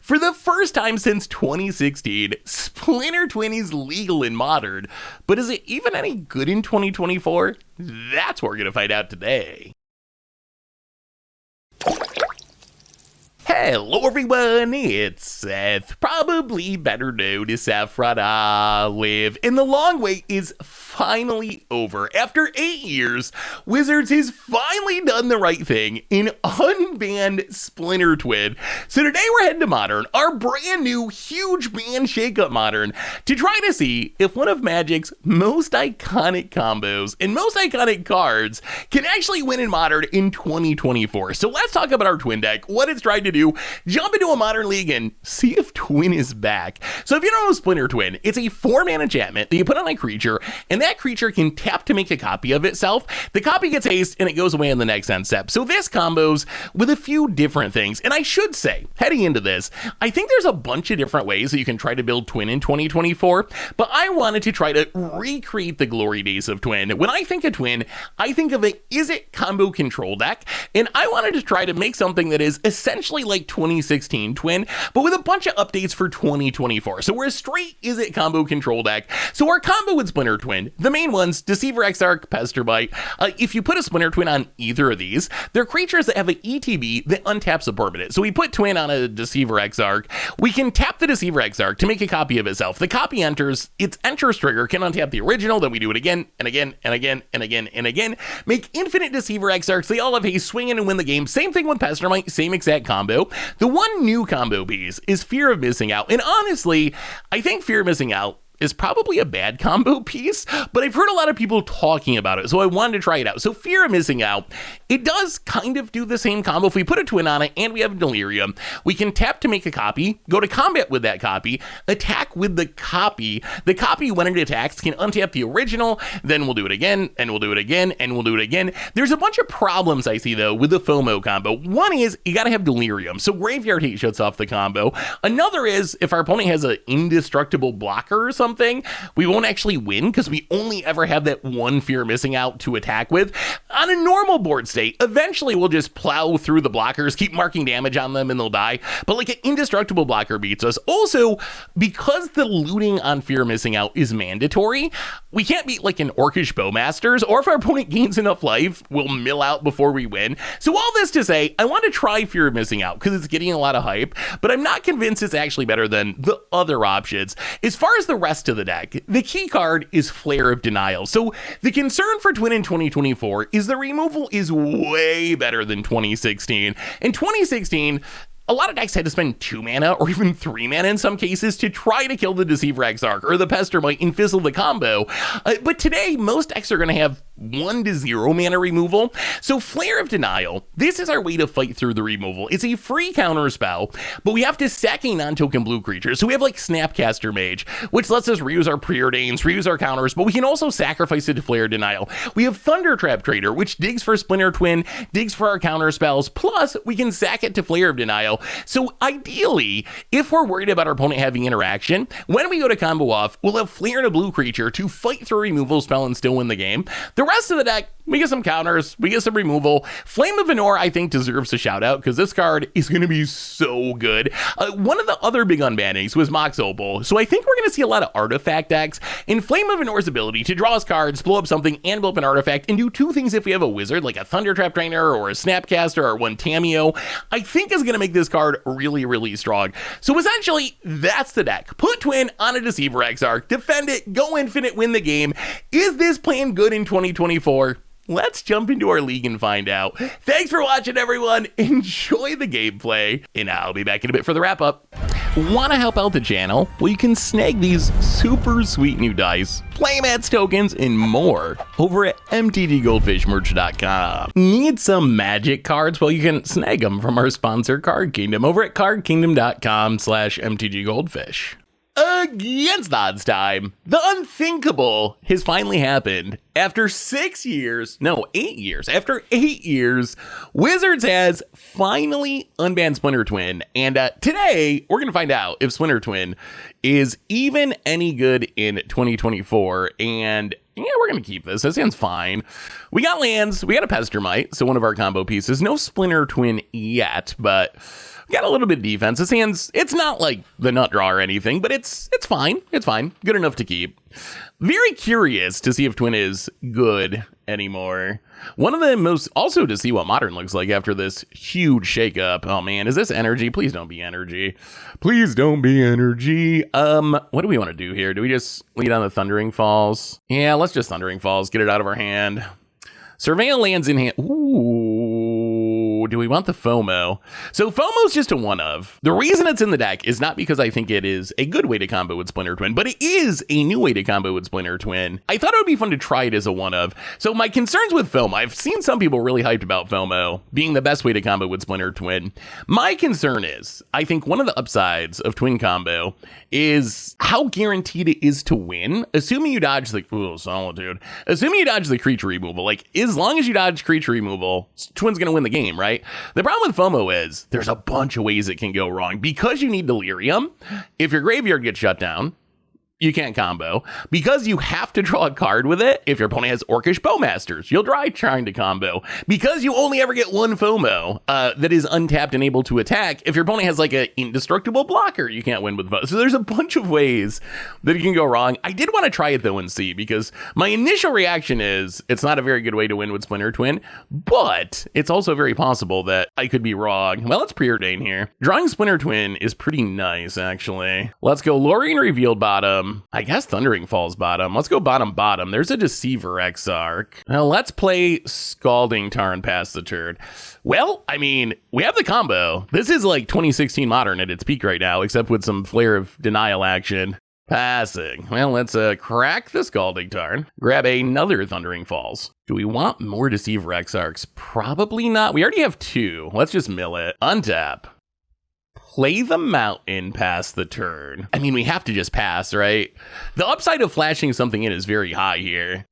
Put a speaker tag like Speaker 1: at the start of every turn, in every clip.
Speaker 1: For the first time since 2016, Splinter Twin is legal in Modern, but is it even any good in 2024? That's what we're going to find out today. Hello everyone, it's Seth, probably better known as Saffron Olive, and the long wait is finally over. After 8 years, Wizards has finally done the right thing and unbanned Splinter Twin. So today we're heading to Modern, our brand new huge ban shakeup Modern, to try to see if one of Magic's most iconic combos and most iconic cards can actually win in Modern in 2024. So let's talk about our Twin deck, what it's trying to do, jump into a Modern League and see if Twin is back. So if you don't know Splinter Twin, it's a 4-mana enchantment that you put on a creature, and that creature can tap to make a copy of itself. The copy gets haste and it goes away in the next end step. So this combos with a few different things. And I should say, heading into this, I think there's a bunch of different ways that you can try to build Twin in 2024, but I wanted to try to recreate the glory days of Twin. When I think of Twin, I think of it, is it combo control deck? And I wanted to try to make something that is essentially like 2016 Twin, but with a bunch of updates for 2024. So we're a straight is it combo control deck. So our combo with Splinter Twin, the main ones, Deceiver, Exarch, Pesterbite. If you put a Splinter Twin on either of these, they're creatures that have an ETB that untaps a permanent. So we put Twin on a Deceiver Exarch. We can tap the Deceiver Exarch to make a copy of itself. The copy enters, its enters trigger can untap the original, then we do it again and again and again and again and again. Make infinite Deceiver Exarchs. They all have haste, swing in and win the game. Same thing with Pesterbite, same exact combo. The one new combo piece is Fear of Missing Out. And honestly, I think Fear of Missing Out is probably a bad combo piece, but I've heard a lot of people talking about it, so I wanted to try it out. So Fear of Missing Out, it does kind of do the same combo. If we put a Twin on it and we have Delirium, we can tap to make a copy, go to combat with that copy, attack with the copy. The copy, when it attacks, can untap the original, then we'll do it again, and we'll do it again, and we'll do it again. There's a bunch of problems I see, though, with the FOMO combo. One is, you gotta have Delirium, so Graveyard Hate shuts off the combo. Another is, if our opponent has an indestructible blocker or something, we won't actually win because we only ever have that one Fear Missing Out to attack with. On a normal board state, eventually we'll just plow through the blockers, keep marking damage on them, and they'll die. But like an indestructible blocker beats us. Also, because the looting on Fear Missing Out is mandatory, we can't beat like an Orcish Bowmasters, or if our opponent gains enough life, we'll mill out before we win. So all this to say, I want to try Fear of Missing Out because it's getting a lot of hype, but I'm not convinced it's actually better than the other options. As far as the rest of the deck, the key card is Flare of Denial. So the concern for Twin in 2024 is the removal is way better than 2016. In 2016, a lot of decks had to spend 2 mana or even 3 mana in some cases to try to kill the Deceiver Exarch or the Pesterbite and fizzle the combo. But today, most decks are going to have 1 to 0 mana removal. So Flare of Denial, this is our way to fight through the removal. It's a free counter spell, but we have to sack a non-token blue creature. So we have like Snapcaster Mage, which lets us reuse our preordains, reuse our counters, but we can also sacrifice it to Flare of Denial. We have Thundertrap Trader, which digs for Splinter Twin, digs for our counter spells, plus we can sack it to Flare of Denial. So ideally, if we're worried about our opponent having interaction, when we go to combo off, we'll have Flare and a blue creature to fight through a removal spell and still win the game. The rest of the deck, we get some counters, we get some removal. Flame of Venor, I think, deserves a shout out because this card is going to be so good. One of the other big unbannings was Mox Opal, so I think we're going to see a lot of artifact decks. And Flame of Venor's ability to draw us cards, blow up something, and blow up an artifact, and do 2 things if we have a wizard, like a Thundertrap Trainer or a Snapcaster or one Tameo, I think is going to make this card really, really strong. So essentially, that's the deck. Put Twin on a Deceiver Exarch, defend it, go infinite, win the game. Is this plan good in 2024? Let's jump into our league and find out. Thanks for watching, everyone. Enjoy the gameplay, and I'll be back in a bit for the wrap up. Want to help out the channel? Well, you can snag these super sweet new dice, playmats, tokens, and more over at MTGGoldfishMerch.com. Need some magic cards? Well, you can snag them from our sponsor, Card Kingdom, over at cardkingdom.com/MTGGoldfish. Against odds time, the unthinkable has finally happened. After 8 years, after 8 years, Wizards has finally unbanned Splinter Twin. And today, we're going to find out if Splinter Twin is even any good in 2024. And yeah, we're going to keep this. This hand's fine. We got lands. We got a Pestermite, so one of our combo pieces. No Splinter Twin yet, but we got a little bit of defense. This hand's, it's not like the nut draw or anything, but it's fine. It's fine. Good enough to keep. Very curious to see if Twin is good anymore. One of the most, also to see what Modern looks like after this huge shakeup. Oh man, is this energy? Please don't be energy. Please don't be energy. What do we want to do here? Do we just lead on the Thundering Falls? Yeah, let's just Thundering Falls. Get it out of our hand. Surveil lands in hand. Ooh, do we want the FOMO? So FOMO's just a one of. The reason it's in the deck is not because I think it is a good way to combo with Splinter Twin, but it is a new way to combo with Splinter Twin. I thought it would be fun to try it as a one of. So my concerns with FOMO, I've seen some people really hyped about FOMO being the best way to combo with Splinter Twin. My concern is, I think one of the upsides of Twin combo is how guaranteed it is to win, assuming you dodge the, ooh, Solitude. Assuming you dodge the creature removal, like, as long as you dodge creature removal, Twin's gonna win the game, right? The problem with FOMO is there's a bunch of ways it can go wrong. Because you need Delirium, if your graveyard gets shut down, you can't combo. Because you have to draw a card with it, if your opponent has Orcish Bowmasters, you'll try trying to combo. Because you only ever get one FOMO that is untapped and able to attack, if your opponent has like an indestructible blocker, you can't win with FOMO. So there's a bunch of ways that it can go wrong. I did want to try it though and see, because my initial reaction is it's not a very good way to win with Splinter Twin, but it's also very possible that I could be wrong. Well, let's preordain here. Drawing Splinter Twin is pretty nice, actually. Let's go Lorien Revealed bottom. I guess Thundering Falls bottom. Let's go bottom. There's a Deceiver Exarch. Now let's play Scalding Tarn past the turn. Well, I mean, we have the combo. This is like 2016 Modern at its peak right now, except with some Flare of Denial action. Passing. Well, let's crack the Scalding Tarn. Grab another Thundering Falls. Do we want more Deceiver Exarchs? Probably not. We already have two. Let's just mill it. Untap. Play the Mountain past the turn. I mean, we have to just pass, right? The upside of flashing something in is very high here.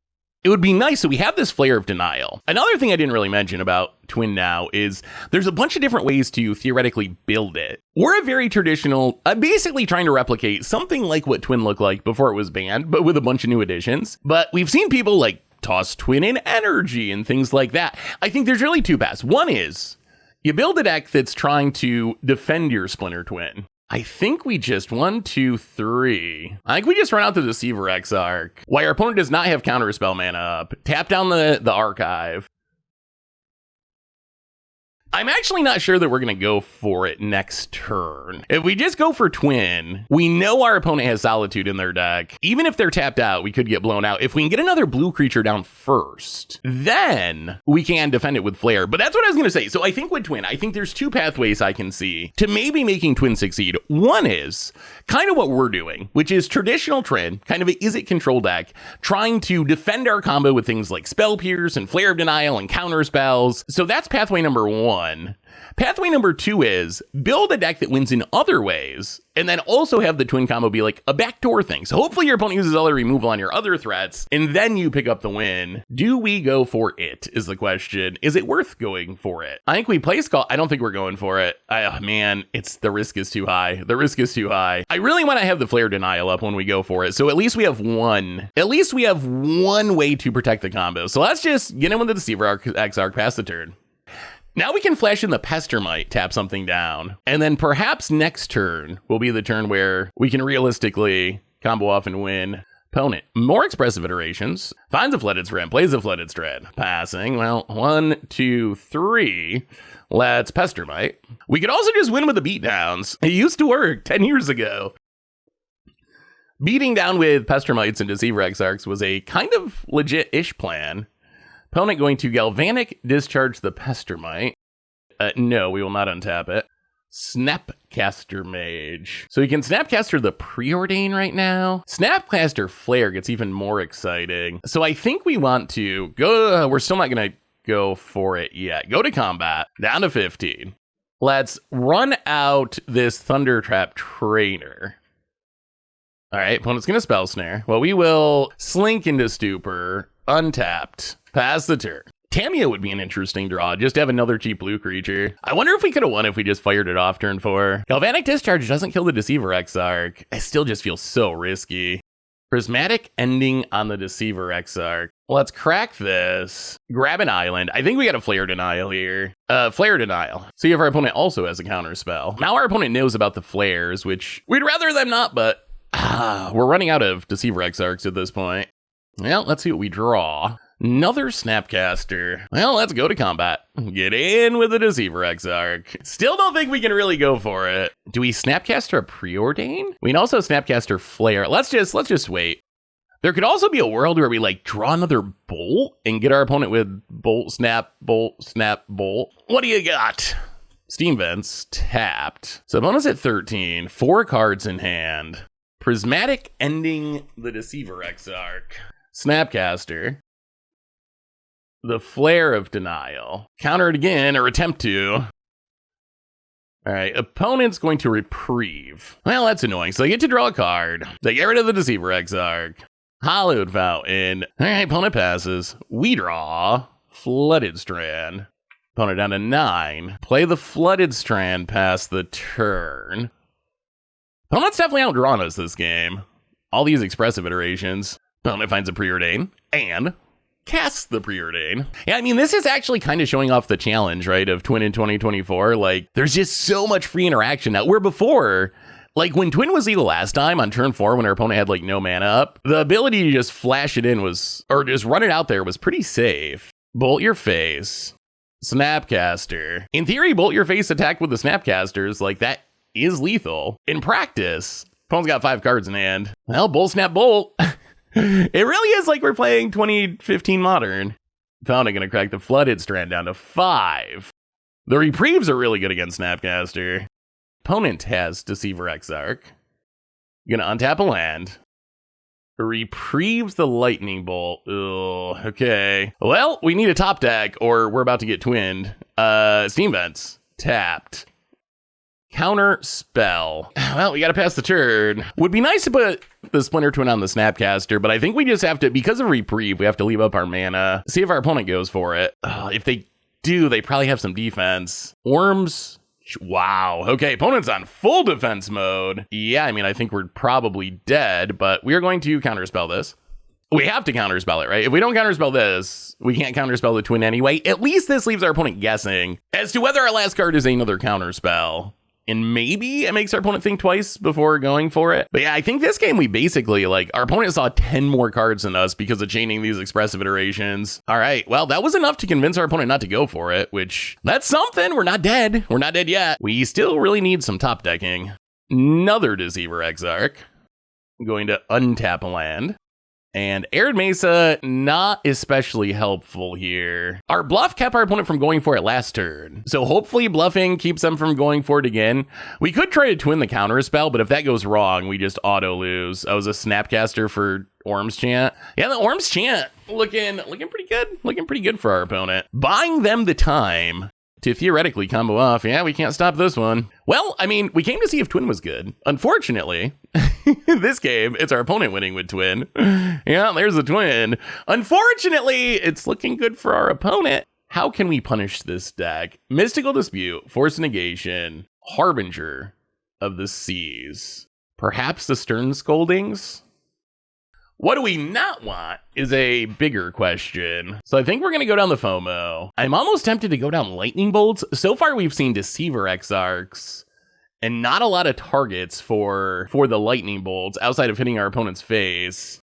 Speaker 1: It would be nice, so we have this Flare of Denial. Another thing I didn't really mention about Twin now is there's a bunch of different ways to theoretically build it. We're a very traditional, basically trying to replicate something like what Twin looked like before it was banned, but with a bunch of new additions. But we've seen people like toss Twin in energy and things like that. I think there's really two paths. One is you build a deck that's trying to defend your Splinter Twin. I think we just, 1, 2, 3. I think we just run out the Deceiver Exarch. While our opponent does not have Counterspell mana up, tap down the archive. I'm actually not sure that we're going to go for it next turn. If we just go for Twin, we know our opponent has Solitude in their deck. Even if they're tapped out, we could get blown out. If we can get another blue creature down first, then we can defend it with Flare. But that's what I was going to say. So I think with Twin, I think there's two pathways I can see to maybe making Twin succeed. One is kind of what we're doing, which is traditional Twin, kind of a Is It control deck, trying to defend our combo with things like Spell Pierce and Flare of Denial and counter spells. So that's pathway number one. Pathway number two is build a deck that wins in other ways, and then also have the Twin combo be like a backdoor thing. So hopefully your opponent uses other removal on your other threats, and then you pick up the win. Do we go for it, is the question. Is it worth going for it? I think we play Skull. I don't think we're going for it. Man, the risk is too high. The risk is too high. I really want to have the Flare Denial up when we go for it. So at least we have one. At least we have one way to protect the combo. So let's just get in with the Deceiver Exarch past the turn. Now we can flash in the Pestermite, tap something down, and then perhaps next turn will be the turn where we can realistically combo off and win. Opponent, more expressive iterations, finds a Flooded Strand, plays a Flooded Strand, passing. Well, 1, 2, 3. Let's Pestermite. We could also just win with the beatdowns. It used to work 10 years ago. Beating down with Pestermites and Deceiver Exarchs was a kind of legit-ish plan. Opponent going to Galvanic Discharge the Pestermite. No, we will not untap it. Snapcaster Mage. So you can Snapcaster the Preordain right now. Snapcaster Flare gets even more exciting. So I think we want to go, we're still not going to go for it yet. Go to combat, down to 15. Let's run out this Thundertrap Trainer. All right, opponent's going to Spell Snare. Well, we will Slink into Stupor, untapped. Pass the turn. Tamiya would be an interesting draw. Just have another cheap blue creature. I wonder if we could have won if we just fired it off turn 4. Galvanic Discharge doesn't kill the Deceiver Exarch. I still just feel so risky. Prismatic ending on the Deceiver Exarch. Let's crack this. Grab an island. I think we got a Flare Denial here. Flare Denial. See if our opponent also has a counter spell. Now our opponent knows about the flares, which we'd rather them not, but we're running out of Deceiver Exarchs at this point. Well, let's see what we draw. Another Snapcaster. Well, let's go to combat. Get in with the Deceiver Exarch. Still don't think we can really go for it. Do we Snapcaster a Preordain? We can also Snapcaster Flare. Let's just wait. There could also be a world where we like draw another bolt and get our opponent with bolt, snap, bolt. What do you got? Steam Vents tapped. So bonus at 13. 4 cards in hand. Prismatic ending the Deceiver Exarch. Snapcaster. The Flare of Denial. Counter it again, or attempt to. Alright, opponent's going to reprieve. Well, that's annoying. So they get to draw a card. They get rid of the Deceiver Exarch. Hallowed Fountain. Alright, opponent passes. We draw. Flooded Strand. Opponent down to 9. Play the Flooded Strand past the turn. Opponent's definitely outdrawn us this game. All these expressive iterations. Opponent finds a Preordain. And casts the Preordain. Yeah, I mean, this is actually kind of showing off the challenge, right, of Twin in 2024. Like, there's just so much free interaction now. Where before, like, when Twin was legal last time on turn 4, when our opponent had, like, no mana up, the ability to just flash it in was, or just run it out there was pretty safe. Bolt your face. Snapcaster. In theory, bolt your face attack with the Snapcasters, like, that is lethal. In practice, opponent's got 5 cards in hand. Well, bolt, snap, bolt. It really is like we're playing 2015 Modern. Opponent gonna crack the Flooded Strand down to 5. The reprieves are really good against Snapcaster. Opponent has Deceiver Exarch. Gonna untap a land. Reprieves the Lightning Bolt. Ugh, okay. Well, we need a top deck or we're about to get twinned. Steam Vents. Tapped. Counter spell. Well, we gotta pass the turn. Would be nice to put the Splinter Twin on the Snapcaster, but I think we just have to, because of reprieve, we have to leave up our mana. See if our opponent goes for it. If they do, they probably have some defense. Worms. Wow. Okay, opponent's on full defense mode. Yeah, I mean, I think we're probably dead, but we are going to counterspell this. We have to counterspell it, right? If we don't counterspell this, we can't counterspell the Twin anyway. At least this leaves our opponent guessing as to whether our last card is another counterspell. And maybe it makes our opponent think twice before going for it. But yeah, I think this game we basically, like, our opponent saw 10 more cards than us because of chaining these expressive iterations. All right, well, that was enough to convince our opponent not to go for it, which, that's something. We're not dead. We're not dead yet. We still really need some top decking. Another Deceiver Exarch. I'm going to untap a land. And Arid Mesa, not especially helpful here. Our bluff kept our opponent from going for it last turn. So hopefully bluffing keeps them from going for it again. We could try to twin the counter spell, but if that goes wrong, we just auto lose. I was a Snapcaster for Orm's Chant. Yeah, the Orm's Chant looking pretty good. Looking pretty good for our opponent. Buying them the time to theoretically combo off. Yeah, we can't stop this one. Well, I mean, we came to see if Twin was good. Unfortunately, this game, it's our opponent winning with Twin. Yeah, there's the Twin. Unfortunately, it's looking good for our opponent. How can we punish this deck? Mystical Dispute, Force Negation, Harbinger of the Seas. Perhaps the Stern Scoldings? What do we not want is a bigger question. So I think we're going to go down the FOMO. I'm almost tempted to go down Lightning Bolts. So far, we've seen Deceiver Exarchs and not a lot of targets for the Lightning Bolts outside of hitting our opponent's face.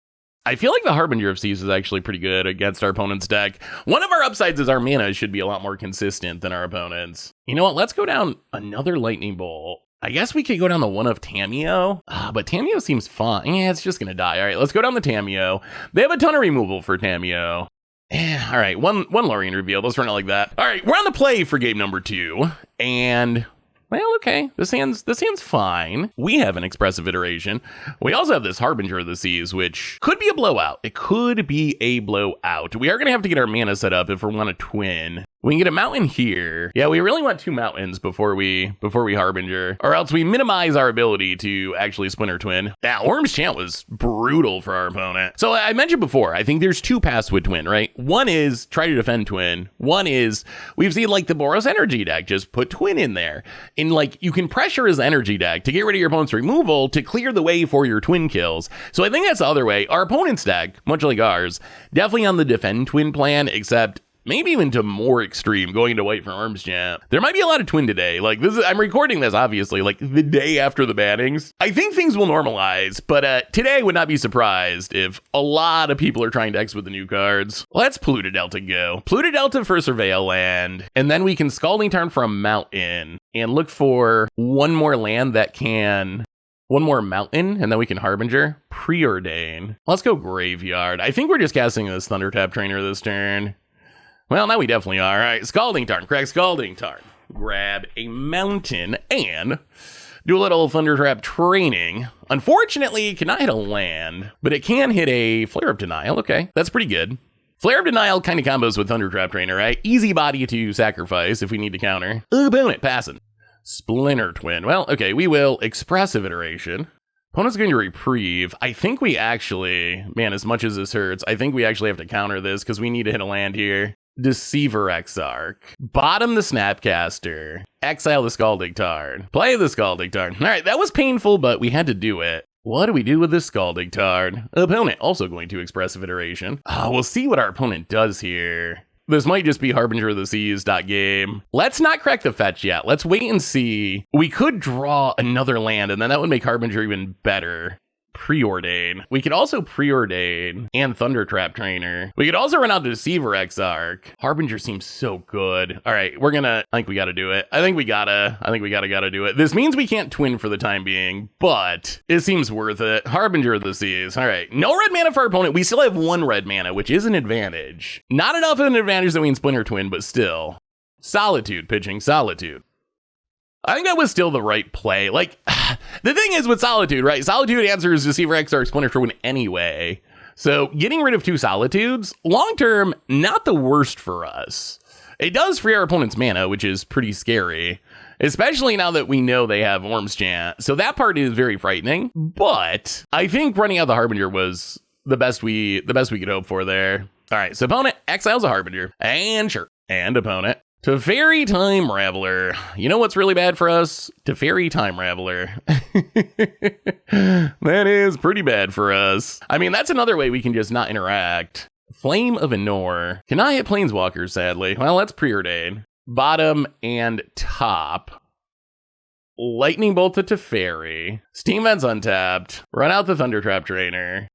Speaker 1: I feel like the Harbinger of Seas is actually pretty good against our opponent's deck. One of our upsides is our mana should be a lot more consistent than our opponent's. You know what? Let's go down another Lightning Bolt. I guess we could go down the one of Tamiyo, but Tamiyo seems fun. Yeah, it's just going to die. All right, let's go down the Tamiyo. They have a ton of removal for Tamiyo. All right, one Lorien reveal. Let's run it like that. All right, we're on the play for game number 2. And, well, okay, this hand's fine. We have an expressive iteration. We also have this Harbinger of the Seas, which could be a blowout. It could be a blowout. We are going to have to get our mana set up if we want to twin We can get a mountain here. Yeah, we really want 2 mountains before we Harbinger, or else we minimize our ability to actually Splinter Twin. That Worm's Chant was brutal for our opponent. So I mentioned before, I think there's 2 paths with Twin, right? One is try to defend Twin. One is, we've seen like the Boros energy deck, just put Twin in there. And like, you can pressure his energy deck to get rid of your opponent's removal to clear the way for your Twin kills. So I think that's the other way. Our opponent's deck, much like ours, definitely on the defend Twin plan, except maybe even to more extreme, going to white for Worm's Chant. There might be a lot of Twin today. Like, I'm recording this, obviously, like the day after the bannings. I think things will normalize, but today I would not be surprised if a lot of people are trying to X with the new cards. Let's Polluted Delta go. Polluted Delta for Surveil land, and then we can Scalding Tarn for a mountain, and look for one more land that can... One more mountain, and then we can Harbinger. Preordain. Let's go Graveyard. I think we're just casting this Thundertap Trainer this turn. Well, now we definitely are. All right, Scalding Tarn, correct, Scalding Tarn. Grab a mountain and do a little Thundertrap training. Unfortunately, it cannot hit a land, but it can hit a Flare of Denial. Okay, that's pretty good. Flare of Denial kind of combos with Thundertrap Trainer, right? Easy body to sacrifice if we need to counter. Opponent passing. Splinter Twin. Well, okay, we will Expressive Iteration. Opponent's going to Reprieve. I think we actually, man, as much as this hurts, I think we actually have to counter this because we need to hit a land here. Deceiver Exarch. Bottom the Snapcaster. Exile the Scalding Tarn. Play the Scalding Tarn. All right, that was painful, but we had to do it. What do we do with this Scalding Tarn? Opponent also going to Expressive Iteration. We'll see what our opponent does here. This might just be Harbinger of the Seas game. Let's not crack the fetch yet. Let's wait and see. We could draw another land, and then that would make Harbinger even better. Preordain. We could also Preordain and Thundertrap Trainer. We could also run out the Deceiver Exarch. Harbinger seems so good. All right, I think we gotta do it. I think we gotta do it. This means we can't Twin for the time being, but it seems worth it. Harbinger of the Seas. All right, no red mana for our opponent. We still have 1 red mana, which is an advantage. Not enough of an advantage that we can Splinter Twin, but still. Solitude, pitching Solitude. I think that was still the right play. Like, the thing is with Solitude, right? Solitude answers Deceiver Exarch, Splinter Twin anyway. So getting rid of 2 Solitudes, long term, not the worst for us. It does free our opponent's mana, which is pretty scary, especially now that we know they have Worm's Chant. So that part is very frightening, but I think running out the Harbinger was the best we could hope for there. All right, so opponent exiles a Harbinger, and sure, and opponent. Teferi Time Raveler. You know what's really bad for us? Teferi Time Raveler. That is pretty bad for us. I mean, that's another way we can just not interact. Flame of Enor. Cannot hit Planeswalkers, sadly. Well, that's Preordain. Bottom and top. Lightning Bolt to Teferi. Steam Vent's untapped. Run out the Thundertrap Trainer.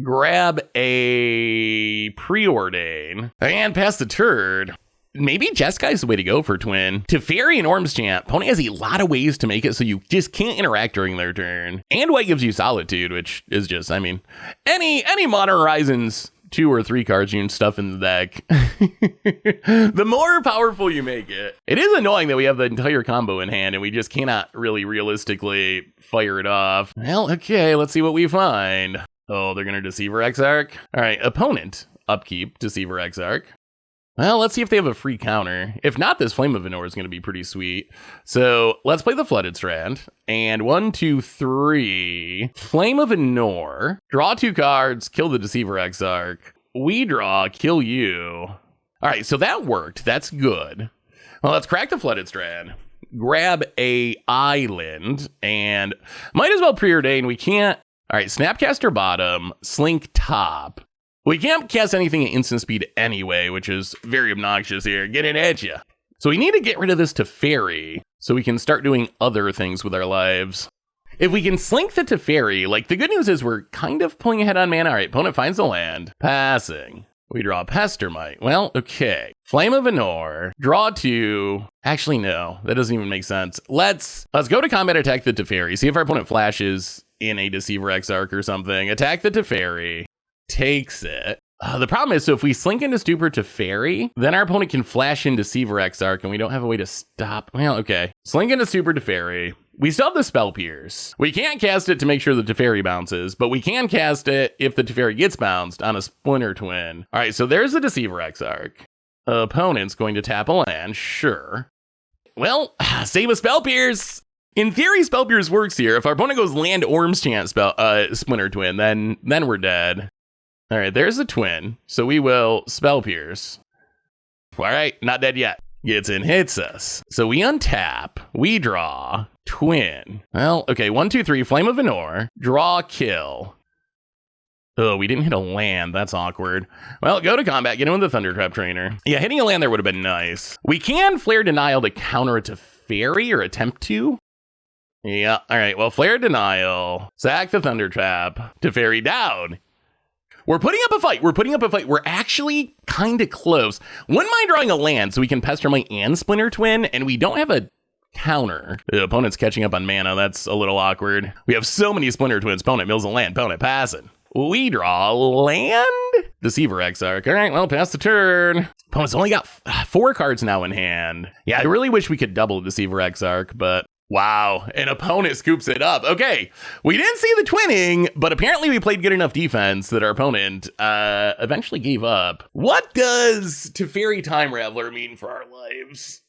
Speaker 1: Grab a Preordain. And pass the turd. Maybe Jeskai's the way to go for Twin. Teferi and Worm's Chant. Opponent has a lot of ways to make it so you just can't interact during their turn. And white gives you Solitude, which is just, I mean, any Modern Horizons 2 or 3 cards you can stuff in the deck. The more powerful you make it. It is annoying that we have the entire combo in hand and we just cannot really realistically fire it off. Well, okay, let's see what we find. Oh, they're going to Deceiver Exarch. All right, opponent, upkeep, Deceiver Exarch. Well, let's see if they have a free counter. If not, this Flame of Enor is going to be pretty sweet. So let's play the Flooded Strand. And 1, 2, 3. Flame of Enor. Draw 2 cards, kill the Deceiver Exarch. We draw, kill you. All right, so that worked. That's good. Well, let's crack the Flooded Strand. Grab a island. And might as well Preordain. We can't. All right, Snapcaster bottom, Slink top. We can't cast anything at instant speed anyway, which is very obnoxious here. Get it at ya. So we need to get rid of this Teferi so we can start doing other things with our lives. If we can Slink the Teferi, like the good news is we're kind of pulling ahead on mana. All right, opponent finds the land. Passing. We draw Pestermite. Well, okay. Flame of Enor. Draw 2. Actually, no. That doesn't even make sense. Let's go to combat, attack the Teferi. See if our opponent flashes in a Deceiver Exarch or something. Attack the Teferi. Takes it. The problem is, so if we Slink into Stupor Teferi, then our opponent can flash in Deceiver Exarch, and we don't have a way to stop. Well, okay. Slink into Stupor Teferi. We still have the Spell Pierce. We can't cast it to make sure the Teferi bounces, but we can cast it if the Teferi gets bounced on a Splinter Twin. All right, so there's the Deceiver Exarch. Opponent's going to tap a land, sure. Well, save a Spell Pierce. In theory, Spell Pierce works here. If our opponent goes land or enchant Splinter Twin, then we're dead. All right, there's a twin, so we will Spell Pierce. All right, not dead yet. Gets in, hits us. So we untap, we draw, twin. Well, okay, 1, 2, 3, Flame of Venor, draw, kill. Oh, we didn't hit a land. That's awkward. Well, go to combat, get in with the Thundertrap Trainer. Yeah, hitting a land there would have been nice. We can Flare Denial to counter it to Fairy, or attempt to. Yeah, all right, well, Flare Denial, sack the Thundertrap, to Fairy down. We're putting up a fight. We're actually kind of close. Wouldn't mind drawing a land so we can Pestermite and Splinter Twin, and we don't have a counter. The opponent's catching up on mana. That's a little awkward. We have so many Splinter Twins. Opponent mills a land. Opponent passing. We draw land? Deceiver Exarch. All right, well, pass the turn. Opponent's only got 4 cards now in hand. Yeah, I really wish we could double Deceiver Exarch, but wow, an opponent scoops it up. Okay, we didn't see the twinning, but apparently we played good enough defense that our opponent eventually gave up. What does Teferi Time Raveler mean for our lives?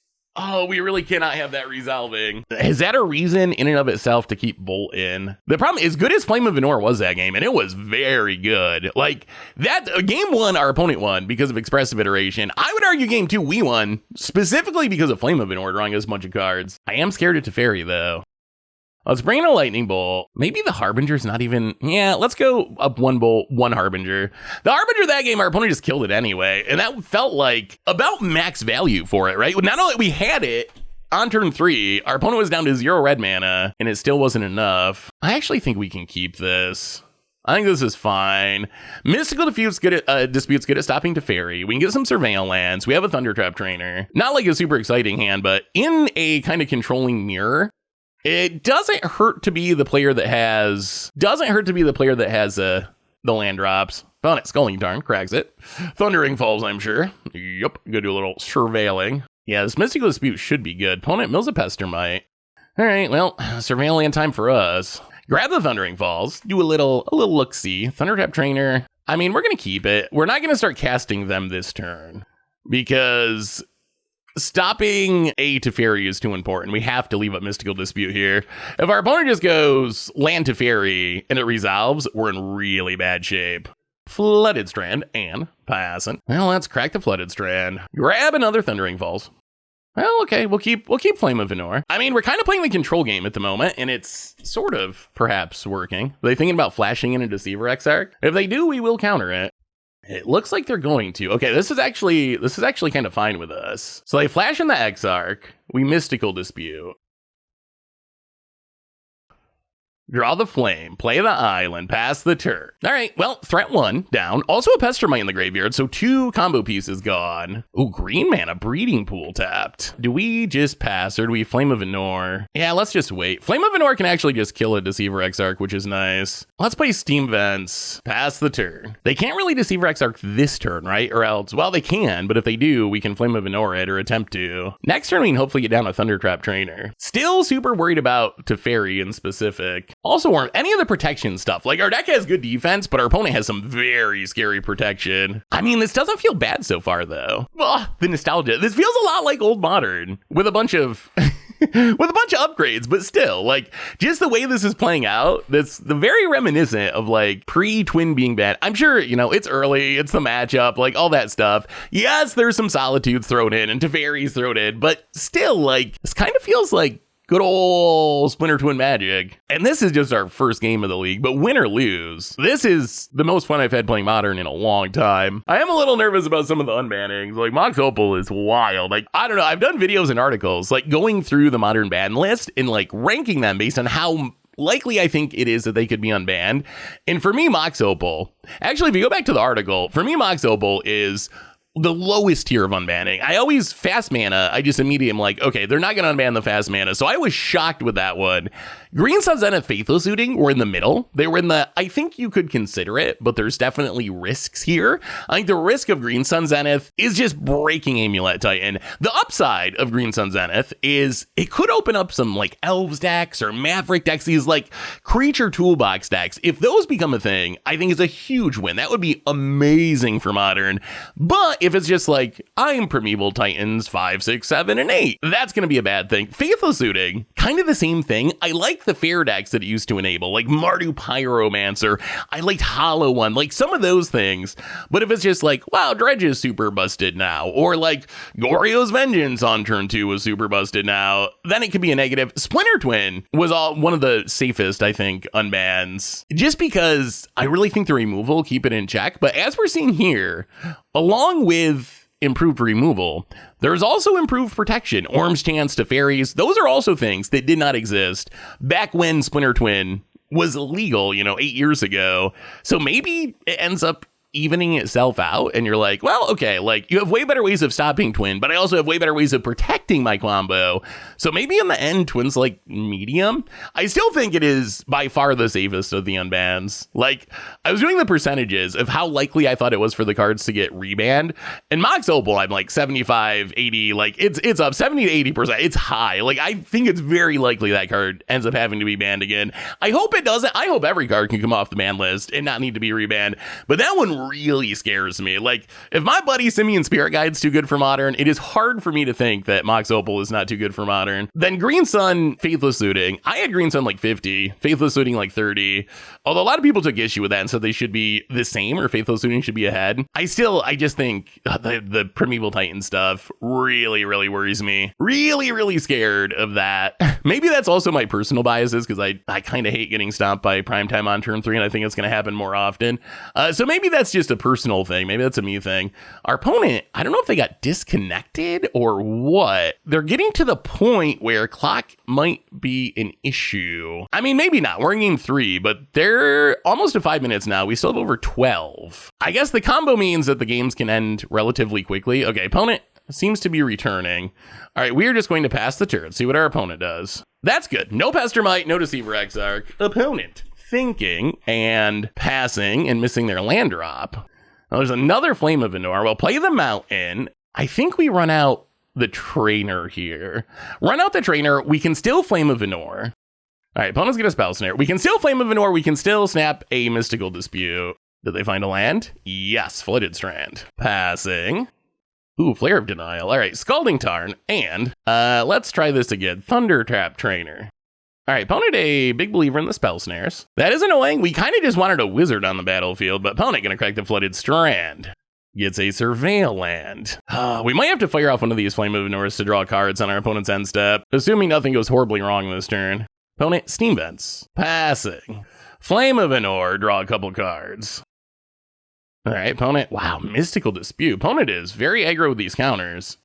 Speaker 1: Oh, we really cannot have that resolving. Is that a reason in and of itself to keep Bolt in? The problem is, good as Flame of Venor was that game, and it was very good. Like, that game 1, our opponent won because of Expressive Iteration. I would argue game 2, we won, specifically because of Flame of Venor drawing us a bunch of cards. I am scared of Teferi, though. Let's bring in a Lightning Bolt. Maybe the Harbinger's not even... Yeah, let's go up 1 Bolt, 1 Harbinger. The Harbinger that game, our opponent just killed it anyway. And that felt like about max value for it, right? Not only we had it on turn 3, our opponent was down to 0 red mana, and it still wasn't enough. I actually think we can keep this. I think this is fine. Mystical Dispute's good at stopping Teferi. We can get some Surveil lands. We have a Thundertrap Trainer. Not like a super exciting hand, but in a kind of controlling mirror, it doesn't hurt to be the player that has the land drops. Opponent Skulling Tarn cracks it. Thundering Falls, I'm sure. Yep, go do a little surveilling. Yeah, this Mystical Dispute should be good. Opponent mills a Pestermite. All right, well, Surveil land time for us. Grab the Thundering Falls, do a little look-see. Thundertrap Trainer. I mean, we're gonna keep it. We're not gonna start casting them this turn because stopping a Teferi is too important. We have to leave up Mystical Dispute here. If our opponent just goes land Teferi and it resolves, we're in really bad shape. Flooded Strand and passing. Well, let's crack the Flooded Strand. Grab another Thundering Falls. Well, okay, we'll keep Flame of Venor. I mean, we're kind of playing the control game at the moment, and it's sort of perhaps working. Are they thinking about flashing in a Deceiver Exarch? If they do, we will counter it. It looks like they're going to. Okay, this is actually kind of fine with us. So they flash in the Exarch. We Mystical Dispute. Draw the Flame, play the Island, pass the turn. All right, well, threat 1 down. Also a Pestermite in the graveyard, so 2 combo pieces gone. Ooh, green mana, Breeding Pool tapped. Do we just pass, or do we Flame of Venor? Yeah, let's just wait. Flame of Venor can actually just kill a Deceiver Exarch, which is nice. Let's play Steam Vents, pass the turn. They can't really Deceiver Exarch this turn, right? Or else, well, they can, but if they do, we can Flame of Venor it, or attempt to. Next turn, we can hopefully get down a Thundertrap Trainer. Still super worried about Teferi in specific. Also, any of the protection stuff. Like, our deck has good defense, but our opponent has some very scary protection. I mean, this doesn't feel bad so far, though. Ugh, the nostalgia. This feels a lot like old Modern, with a bunch of upgrades, but still, like, just the way this is playing out, that's the very reminiscent of, like, pre-Twin being bad. I'm sure, you know, it's early, it's the matchup, like, all that stuff. Yes, there's some Solitudes thrown in, and Teferi's thrown in, but still, like, this kind of feels like good old Splinter Twin magic. And this is just our first game of the league, but win or lose, this is the most fun I've had playing Modern in a long time. I am a little nervous about some of the unbannings. Like, Mox Opal is wild. Like, I don't know, I've done videos and articles, like, going through the Modern ban list and, like, ranking them based on how likely I think it is that they could be unbanned. And for me, Mox Opal, actually, if you go back to the article, for me, Mox Opal is the lowest tier of unbanning. I always fast mana. I just immediately am like, okay, they're not going to unban the fast mana. So I was shocked with that one. Green Sun Zenith Faithless Looting were in the middle. They were in the, I think you could consider it, but there's definitely risks here. I think the risk of Green Sun Zenith is just breaking Amulet Titan. The upside of Green Sun Zenith is it could open up some like Elves decks or Maverick decks, these like creature toolbox decks. If those become a thing, I think it's a huge win. That would be amazing for Modern. But if it's just like, I'm Primeval Titans 5, 6, 7, and 8, that's going to be a bad thing. Faithless Looting, kind of the same thing. I like the fair decks that it used to enable, like Mardu Pyromancer. I liked Hollow One, like some of those things. But if it's just like, wow, Dredge is super busted now, or like Goryo's Vengeance on turn 2 was super busted now, then it could be a negative. Splinter Twin was one of the safest, I think, unbans, just because I really think the removal will keep it in check. But as we're seeing here, along with improved removal, there's also improved protection. Orange Chance to fairies, those are also things that did not exist back when Splinter Twin was illegal, 8 years ago. So maybe it ends up evening itself out and you're like, well, okay, like you have way better ways of stopping Twin, but I also have way better ways of protecting my combo. So maybe in the end, Twin's like medium. I still think it is by far the safest of the unbans. Like I was doing the percentages of how likely I thought it was for the cards to get rebanned, and Mox Opal, I'm like 75, 80, like it's up 70 to 80%. It's high. Like I think it's very likely that card ends up having to be banned again. I hope it doesn't. I hope every card can come off the ban list and not need to be rebanned, but that one really scares me. Like if my buddy Simian Spirit Guide's too good for Modern, it is hard for me to think that Mox Opal is not too good for Modern. Then Green Sun Faithless Looting, I had Green Sun like 50, Faithless Looting like 30, although a lot of people took issue with that and said they should be the same or Faithless Looting should be ahead. I just think the Primeval Titan stuff really worries me. Really scared of that. Maybe that's also my personal biases, because I kind of hate getting stomped by Primetime on turn 3, and I think it's going to happen more often. So maybe that's just a personal thing. Maybe that's a me thing. Our opponent, I don't know if they got disconnected or what. They're getting to the point where clock might be an issue. I mean, maybe not. We're in game 3, but they're almost at 5 minutes now. We still have over 12. I guess the combo means that the games can end relatively quickly. Okay, opponent seems to be returning. All right, we are just going to pass the turn, see what our opponent does. That's good. No Pestermite, no Deceiver Exarch. Opponent thinking and passing and missing their land drop. Now, there's another Flame of Venor. We'll play the Mountain. I think we run out the Trainer here. Run out the Trainer. We can still Flame of Venor. All right, opponents get a Spell Snare. We can still Flame of Venor. We can still snap a Mystical Dispute. Did they find a land? Yes, Flooded Strand. Passing. Ooh, Flare of Denial. All right, Scalding Tarn. And let's try this again. Thunder Trap Trainer. All right, opponent a big believer in the Spell Snares. That is annoying. We kind of just wanted a wizard on the battlefield, but opponent going to crack the Flooded Strand. Gets a Surveil land. We might have to fire off one of these Flame of Venors to draw cards on our opponent's end step, assuming nothing goes horribly wrong this turn. Opponent, Steam Vents. Passing. Flame of Venor, draw a couple cards. All right, opponent, wow, Mystical Dispute. Opponent is very aggro with these counters.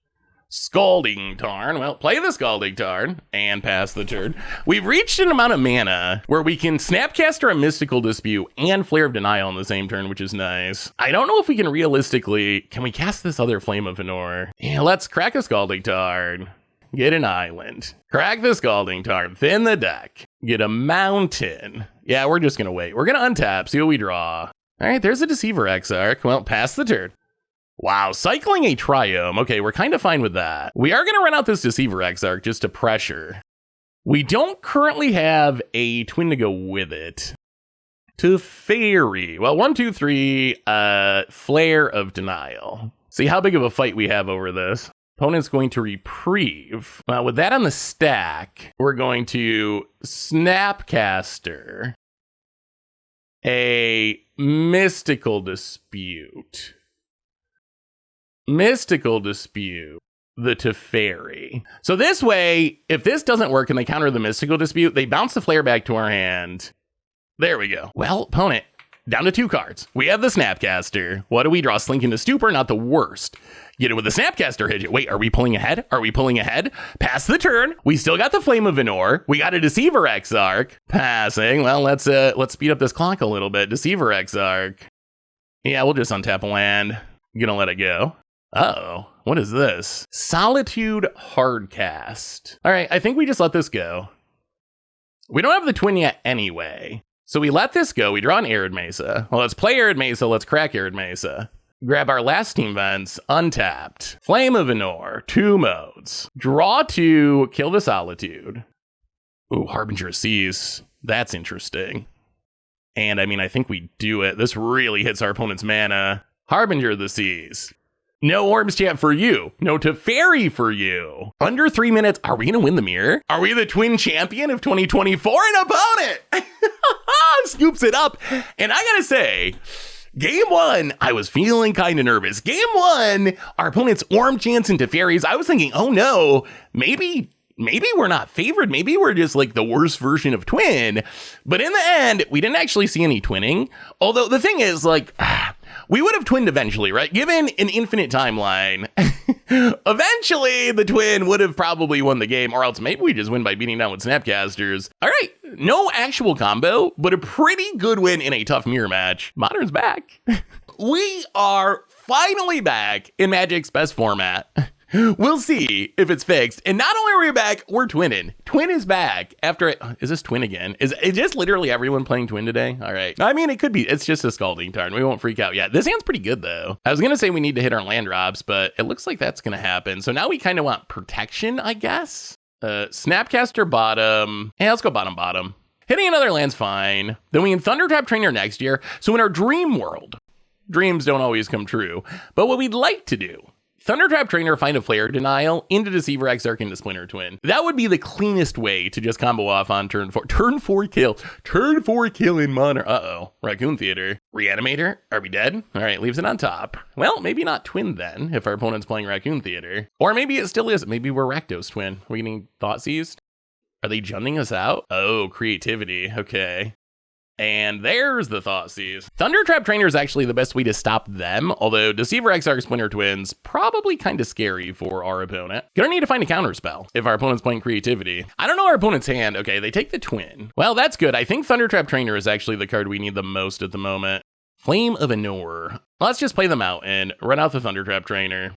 Speaker 1: Scalding Tarn. Well, play the Scalding Tarn and pass the turn. We've reached an amount of mana where we can Snapcaster a Mystical Dispute and Flare of Denial on the same turn, which is nice. I don't know if we can realistically, can we cast this other Flame of Venor? Yeah, let's crack a Scalding Tarn. Get an island. Crack the Scalding Tarn. Thin the deck. Get a mountain. Yeah, we're just going to wait. We're going to untap, see what we draw. All right, there's a Deceiver Exarch. Well, pass the turn. Wow, cycling a Triome. Okay, we're kind of fine with that. We are going to run out this Deceiver Exarch just to pressure. We don't currently have a Twin to go with it. To Fairy. Well, 1, 2, 3, Flare of Denial. See how big of a fight we have over this. Opponent's going to Reprieve. Well, with that on the stack, we're going to Snapcaster a Mystical Dispute. Mystical Dispute the Teferi. So this way, if this doesn't work and they counter the Mystical Dispute, they bounce the Flare back to our hand. There we go. Well, opponent, down to 2 cards. We have the Snapcaster. What do we draw? Slink into Stupor, not the worst. Get it with the Snapcaster, hit it. Wait, are we pulling ahead? Are we pulling ahead? Pass the turn. We still got the Flame of Venor. We got a Deceiver Exarch. Passing. Well, let's speed up this clock a little bit. Deceiver Exarch. Yeah, we'll just untap a land. Gonna let it go. Uh-oh. What is this? Solitude Hardcast. All right, I think we just let this go. We don't have the twin yet anyway. So we let this go. We draw an Arid Mesa. Well, let's play Arid Mesa. Let's crack Arid Mesa. Grab our last Steam Vents, untapped. Flame of Anor, 2 modes. Draw 2, kill the Solitude. Ooh, Harbinger of Seas. That's interesting. And I mean, I think we do it. This really hits our opponent's mana. Harbinger of the Seas. No Orbs Chat for you. No Teferi for you. Under 3 minutes. Are we going to win the mirror? Are we the twin champion of 2024? An opponent scoops it up. And I got to say, game 1, I was feeling kind of nervous. Game 1, our opponent's Orm Chants and Teferis. I was thinking, oh no, maybe we're not favored. Maybe we're just like the worst version of twin. But in the end, we didn't actually see any twinning. Although the thing is, like, we would have twinned eventually, right? Given an infinite timeline, eventually the twin would have probably won the game, or else maybe we just win by beating down with Snapcasters. All right, no actual combo, but a pretty good win in a tough mirror match. Modern's back. We are finally back in Magic's best format. We'll see if it's fixed. And not only are we back, we're twinning. Twin is back after it. Is this twin again? Is just literally everyone playing twin today? All right. I mean, it could be. It's just a Scalding Tarn. We won't freak out yet. This hand's pretty good, though. I was going to say we need to hit our land drops, but it looks like that's going to happen. So now we kind of want protection, I guess. Snapcaster bottom. Yeah, let's go bottom. Hitting another land's fine. Then we can Thunder Trap Trainer next year. So in our dream world, dreams don't always come true. But what we'd like to do, Thunder Trap Trainer, find a Flare Denial, into Deceiver Exarch, into Splinter Twin. That would be the cleanest way to just combo off on turn 4. Turn 4 kill. Turn 4 kill in Modern. Uh-oh. Raccoon Theater. Reanimator? Are we dead? All right, leaves it on top. Well, maybe not Twin then, if our opponent's playing Raccoon Theater. Or maybe it still is. Maybe we're Rakdos Twin. Are we getting Thought Seized? Are they junning us out? Oh, creativity. Okay. And there's the Thoughtseize. Thunder Trap Trainer is actually the best way to stop them, although Deceiver Exarch Splinter Twins, probably kind of scary for our opponent. Gonna need to find a counterspell if our opponent's playing creativity. I don't know our opponent's hand. Okay, they take the twin. Well, that's good. I think Thunder Trap Trainer is actually the card we need the most at the moment. Flame of Anor. Let's just play them out and run out the Thunder Trap Trainer.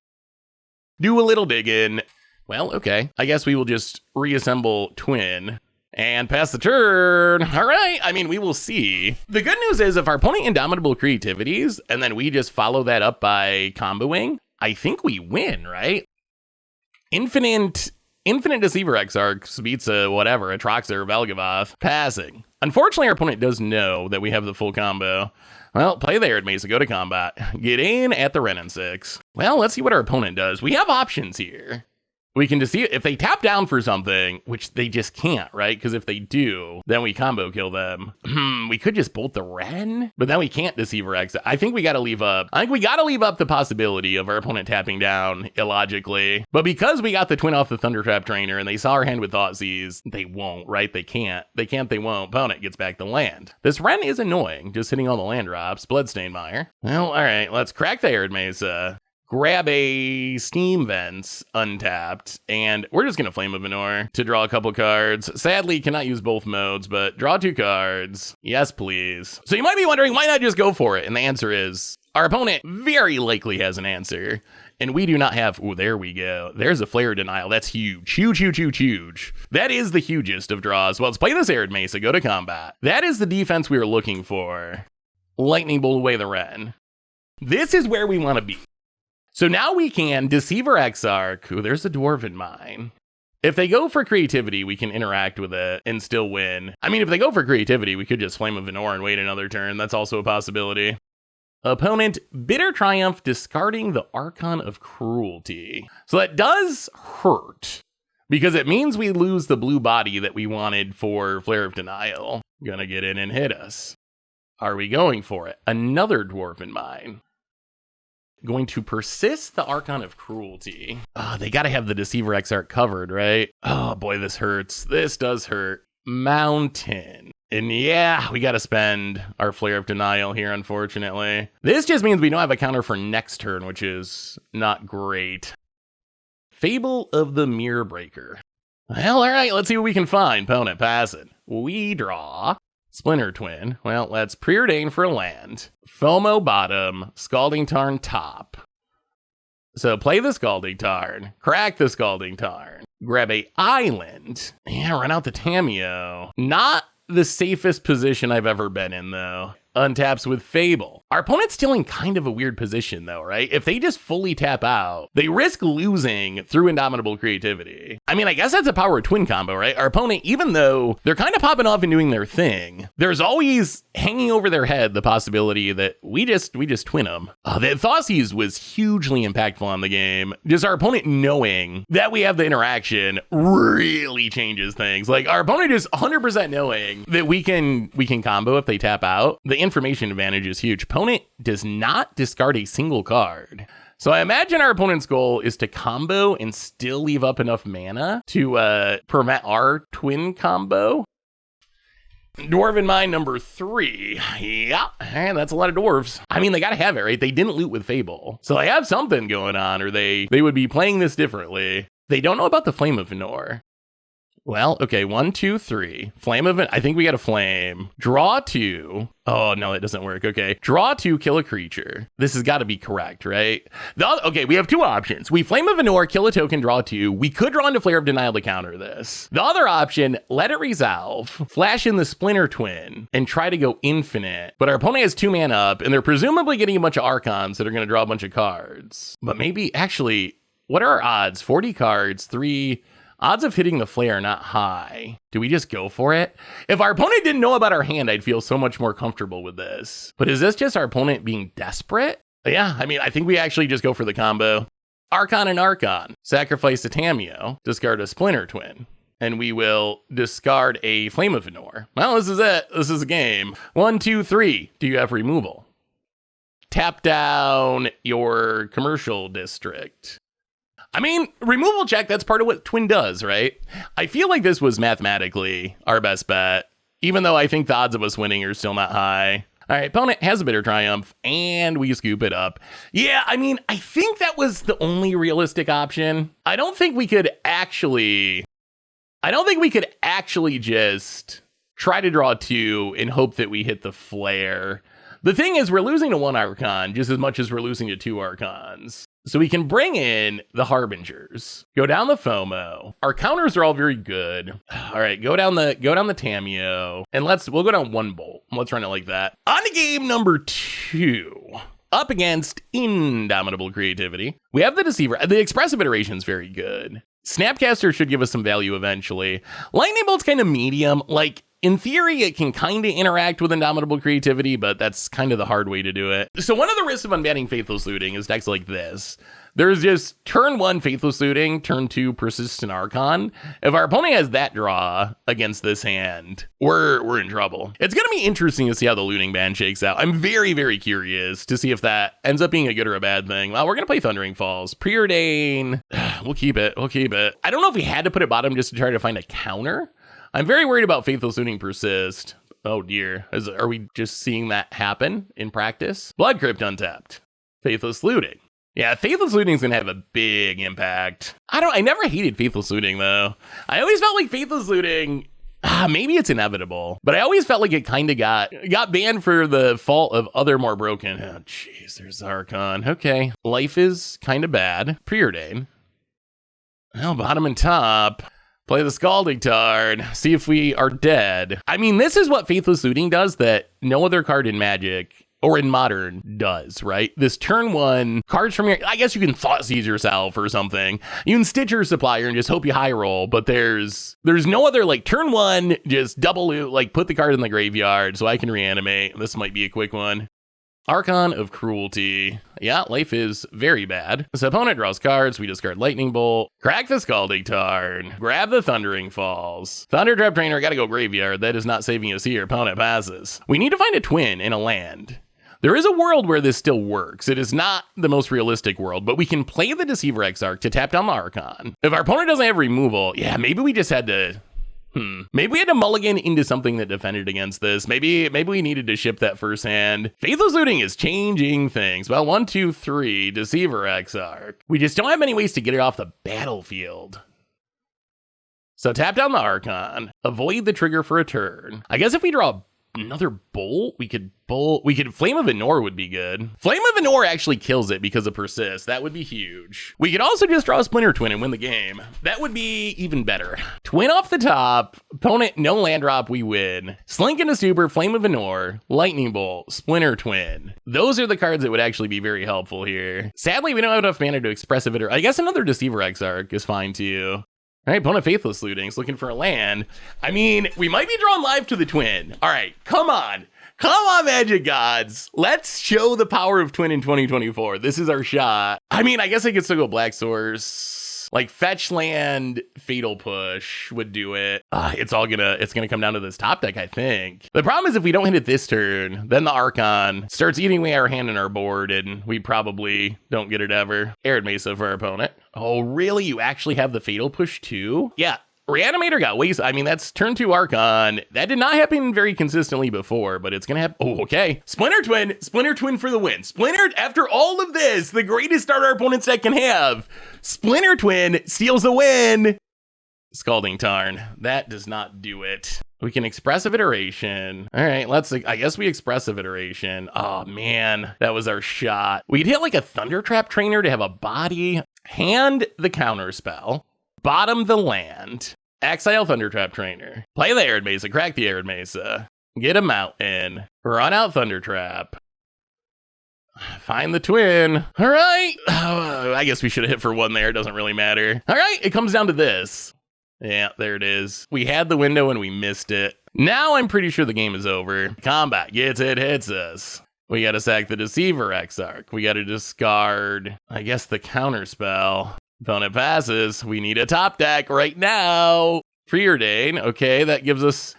Speaker 1: Do a little digging. Well, okay. I guess we will just reassemble twin. And pass the turn. All right. I mean, we will see. The good news is if our opponent Indomitable Creativities, and then we just follow that up by comboing, I think we win, right? Infinite Deceiver Exarch beats a whatever, a Troxer or Velgavoth. Passing. Unfortunately, our opponent does know that we have the full combo. Well, play there, Mesa, go to combat. Get in at the Renin 6. Well, let's see what our opponent does. We have options here. We can just see if they tap down for something, which they just can't, right? Because if they do, then we combo kill them. We could just bolt the Ren, but then we can't Deceiver Exit. I think we got to leave up. I think we got to leave up the possibility of our opponent tapping down illogically. But because we got the twin off the Thunder Trap Trainer and they saw our hand with Thoughtseize, they won't, right? They can't, they won't. Opponent gets back the land. This Ren is annoying, just hitting all the land drops. Bloodstained Mire. Well, all right, let's crack the Arid Mesa. Grab a Steam Vents untapped, and we're just going to Flame of Anor to draw a couple cards. Sadly, cannot use both modes, but draw 2 cards. Yes, please. So you might be wondering, why not just go for it? And the answer is, our opponent very likely has an answer, and we do not have. Oh, there we go. There's a Flare Denial. That's huge. Huge. That is the hugest of draws. Well, let's play this Arid Mesa, go to combat. That is the defense we were looking for. Lightning Bolt away the Ren. This is where we want to be. So now we can Deceiver Exarch. Ooh, there's a Dwarven Mine. If they go for creativity, we can interact with it and still win. I mean, if they go for creativity, we could just Flame of Anor and wait another turn. That's also a possibility. Opponent, Bitter Triumph, discarding the Archon of Cruelty. So that does hurt, because it means we lose the blue body that we wanted for Flare of Denial. Gonna get in and hit us. Are we going for it? Another Dwarven Mine. Going to persist the Archon of Cruelty. Oh, they got to have the Deceiver Exarch covered, right? Oh boy, this hurts. This does hurt. Mountain. And yeah, we got to spend our Flare of Denial here, unfortunately. This just means we don't have a counter for next turn, which is not great. Fable of the Mirror Breaker. Well, all right, let's see what we can find. Opponent, pass it. We draw. Splinter Twin. Well, let's preordain for a land. FOMO bottom. Scalding Tarn top. So play the Scalding Tarn, crack the Scalding Tarn, grab a island. Yeah, run out the Tamiyo. Not the safest position I've ever been in, though. Untaps with Fable. Our opponent's still in kind of a weird position, though, right? If they just fully tap out, they risk losing through Indomitable Creativity. I mean, I guess that's a power twin combo, right? Our opponent, even though they're kind of popping off and doing their thing, there's always hanging over their head the possibility that we just twin them. The Thoughtseize was hugely impactful on the game. Just our opponent knowing that we have the interaction really changes things. Like, our opponent is 100% knowing that we can combo if they tap out. The information advantage is huge. Opponent does not discard a single card. So I imagine our opponent's goal is to combo and still leave up enough mana to prevent our twin combo. Dwarven Mine number 3. Yeah, and that's a lot of dwarves. I mean, they gotta have it, right? They didn't loot with Fable. So they have something going on, or they would be playing this differently. They don't know about the Flame of Venor. Well, okay, 1, 2, 3. Flame of it. I think we got a flame. Draw 2. Oh, no, that doesn't work. Okay. Draw 2, kill a creature. This has got to be correct, right? Okay, we have 2 options. We Flame of Venor, kill a token, draw 2. We could draw into Flare of Denial to counter this. The other option, let it resolve, flash in the Splinter Twin, and try to go infinite. But our opponent has 2 mana up, and they're presumably getting a bunch of Archons that are going to draw a bunch of cards. But maybe, actually, what are our odds? 40 cards, 3... Odds of hitting the flare are not high. Do we just go for it? If our opponent didn't know about our hand, I'd feel so much more comfortable with this. But is this just our opponent being desperate? Yeah, I mean, I think we actually just go for the combo. Archon and Archon. Sacrifice a Tamiyo. Discard a Splinter Twin. And we will discard a Flame of Venor. Well, this is it. This is a game. 1, 2, 3. Do you have removal? Tap down your commercial district. I mean, removal check, that's part of what Twin does, right? I feel like this was mathematically our best bet, even though I think the odds of us winning are still not high. All right, opponent has a Bitter Triumph, and we scoop it up. Yeah, I mean, I think that was the only realistic option. I don't think we could actually just try to draw 2 and hope that we hit the flare. The thing is, we're losing to 1 Archon just as much as we're losing to 2 Archons. So we can bring in the Harbingers, go down the FOMO. Our counters are all very good. All right, go down the Tamiyo, and we'll go down 1 Bolt. Let's run it like that. On to game number 2. Up against Indomitable Creativity. We have the Deceiver. The Expressive Iteration is very good. Snapcaster should give us some value eventually. Lightning Bolt's kind of medium. Like, in theory, it can kind of interact with Indomitable Creativity, but that's kind of the hard way to do it. So one of the risks of unbanning Faithless Looting is decks like this. There's just turn 1 Faithless Looting, turn 2 Persistent Archon. If our opponent has that draw against this hand, we're in trouble. It's going to be interesting to see how the looting ban shakes out. I'm very, very curious to see if that ends up being a good or a bad thing. Well, we're going to play Thundering Falls. Preordain. We'll keep it. I don't know if we had to put it bottom just to try to find a counter. I'm very worried about Faithless Looting persist. Oh dear. Are we just seeing that happen in practice? Blood Crypt untapped. Faithless Looting. Yeah, Faithless Looting is going to have a big impact. I never hated Faithless Looting, though. I always felt like Faithless Looting, maybe it's inevitable, but I always felt like it kind of got banned for the fault of other more broken. Oh, jeez, there's Archon. Okay. Life is kind of bad. Preordain. Well, bottom and top. Play the Scalding Tarn, see if we are dead. I mean, this is what Faithless Looting does that no other card in Magic or in Modern does, right? This turn 1, cards from your, I guess you can Thoughtseize yourself or something. You can Stitch your Supplier and just hope you high roll, but there's no other, like, turn 1, just double loot, like, put the card in the graveyard so I can reanimate. This might be a quick one. Archon of Cruelty. Yeah, life is very bad. This opponent draws cards, we discard Lightning Bolt, crack the Scalding Tarn, grab the Thundering Falls. Thundertrap Trainer, gotta go graveyard. That is not saving us here. Opponent passes. We need to find a twin in a land. There is a world where this still works. It is not the most realistic world, but we can play the Deceiver Exarch to tap down the Archon. If our opponent doesn't have removal, yeah, maybe we just had to... Maybe we had to mulligan into something that defended against this. Maybe we needed to ship that first hand. Faithless Looting is changing things. Well, 1, 2, 3, Deceiver Exarch. We just don't have many ways to get it off the battlefield. So tap down the Archon. Avoid the trigger for a turn. I guess if we draw another bolt? We could Flame of Anor would be good. Flame of Anor actually kills it because of persist. That would be huge. We could also just draw a Splinter Twin and win the game. That would be even better. Twin off the top, opponent no land drop, we win. Slink into Super, Flame of Anor, Lightning Bolt, Splinter Twin. Those are the cards that would actually be very helpful here. Sadly, we don't have enough mana to Expressive It, or I guess another Deceiver Exarch is fine too. All right, opponent Faithless Looting's looking for a land. I mean, we might be drawn live to the Twin. All right, come on. Come on, Magic Gods. Let's show the power of Twin in 2024. This is our shot. I mean, I guess I could still go Black Source. Like fetch land, Fatal Push would do it. It's gonna come down to this top deck, I think. The problem is if we don't hit it this turn, then the Archon starts eating away our hand and our board, and we probably don't get it ever. Arid Mesa for our opponent. Oh, really? You actually have the Fatal Push too? Yeah. Reanimator got wasted. I mean, that's turn 2 Archon. That did not happen very consistently before, but it's gonna happen. Oh, okay. Splinter Twin for the win. Splinter, after all of this, the greatest start our opponent's deck can have. Splinter Twin steals the win. Scalding Tarn. That does not do it. We can Expressive Iteration. All right, I guess we Expressive Iteration. Oh man, that was our shot. We'd hit like a Thundertrap Trainer to have a body. Hand the counter spell. Bottom the land. Exile Thundertrap Trainer. Play the Arid Mesa. Crack the Arid Mesa. Get a mountain. Run out Thundertrap. Find the Twin. All right. I guess we should have hit for 1 there. It doesn't really matter. All right. It comes down to this. Yeah, there it is. We had the window and we missed it. Now I'm pretty sure the game is over. Combat gets it, hits us. We got to sack the Deceiver Exarch. We got to discard, I guess, the counter spell. Opponent passes. We need a top deck right now. Preordain. Okay, that gives us...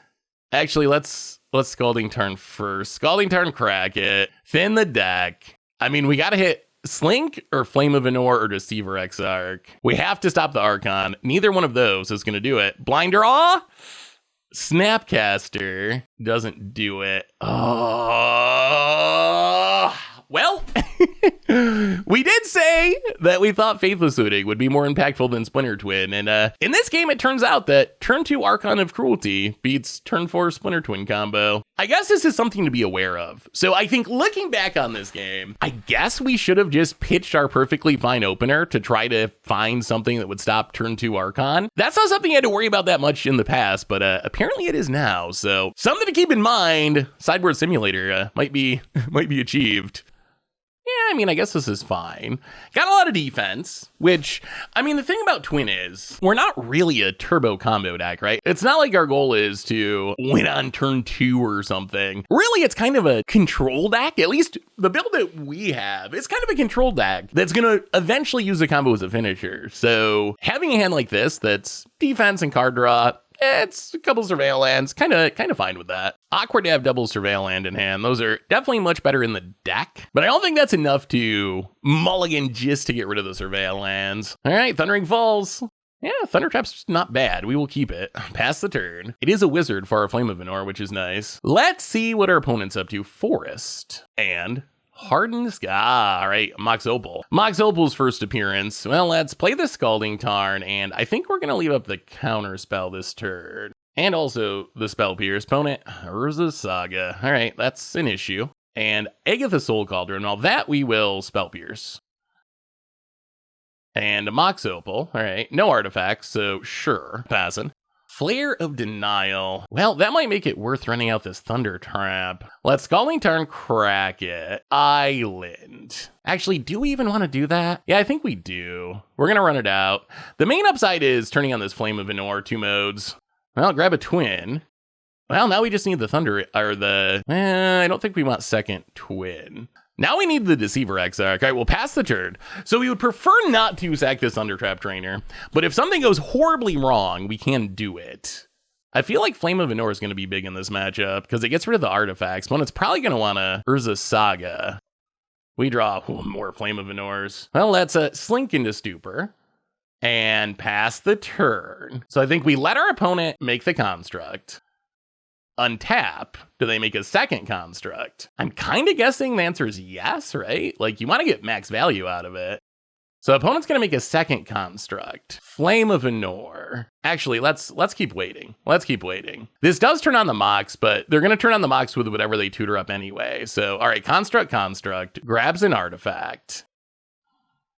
Speaker 1: Actually, let's Scalding Tarn first. Scalding Tarn, crack it. Thin the deck. I mean, we got to hit Slink or Flame of Anor or Deceiver Exarch. We have to stop the Archon. Neither one of those is going to do it. Blind Draw? Snapcaster doesn't do it. Oh... Well, we did say that we thought Faithless Looting would be more impactful than Splinter Twin, and in this game it turns out that turn 2 Archon of Cruelty beats turn 4 Splinter Twin combo. I guess this is something to be aware of. So I think looking back on this game, I guess we should have just pitched our perfectly fine opener to try to find something that would stop turn 2 Archon. That's not something I had to worry about that much in the past, but apparently it is now. So something to keep in mind. Sideboard Simulator might be achieved. Yeah, I mean, I guess this is fine. Got a lot of defense, which, I mean, the thing about Twin is, we're not really a turbo combo deck, right? It's not like our goal is to win on turn 2 or something. Really, it's kind of a control deck. At least the build that we have, it's kind of a control deck that's going to eventually use a combo as a finisher. So having a hand like this that's defense and card draw, it's a couple Surveil lands, kind of fine with that. Awkward to have double Surveil land in hand. Those are definitely much better in the deck, but I don't think that's enough to mulligan just to get rid of the Surveil lands. All right, Thundering Falls. Yeah, Thundertrap's not bad. We will keep it. Pass the turn. It is a wizard for our Flame of Anor, which is nice. Let's see what our opponent's up to. Forest and Hardened Sky. All right, Mox Opal. Mox Opal's first appearance. Well, let's play the Scalding Tarn, and I think we're going to leave up the counter spell this turn. And also the Spell Pierce. Opponent, Urza's Saga. All right, that's an issue. And Agatha Soul Cauldron. All that we will Spell Pierce. And Mox Opal. All right, no artifacts, so sure, passing. Flare of Denial. Well, that might make it worth running out this Thunder Trap. Let's Scalding Tarn, crack it. Island. Actually, do we even want to do that? Yeah, I think we do. We're going to run it out. The main upside is turning on this Flame of Anor, 2 modes. Well, grab a Twin. Well, now we just need the Thunder, or the... I don't think we want second Twin. Now we need the Deceiver Exarch. All right, we'll pass the turn. So we would prefer not to sack this Thundertrap Trainer, but if something goes horribly wrong, we can do it. I feel like Flame of Anor is going to be big in this matchup because it gets rid of the artifacts, but it's probably going to want to Urza's Saga. We draw more Flame of Anors. Well, let's Slink into Stupor and pass the turn. So I think we let our opponent make the construct. Untap, do they make a second construct? I'm kind of guessing the answer is yes, right? Like, you want to get max value out of it. So opponent's gonna make a second construct. Flame of Venor. Actually, let's keep waiting. Let's keep waiting. This does turn on the Mox, but they're gonna turn on the Mox with whatever they tutor up anyway. So, all right, construct, grabs an artifact.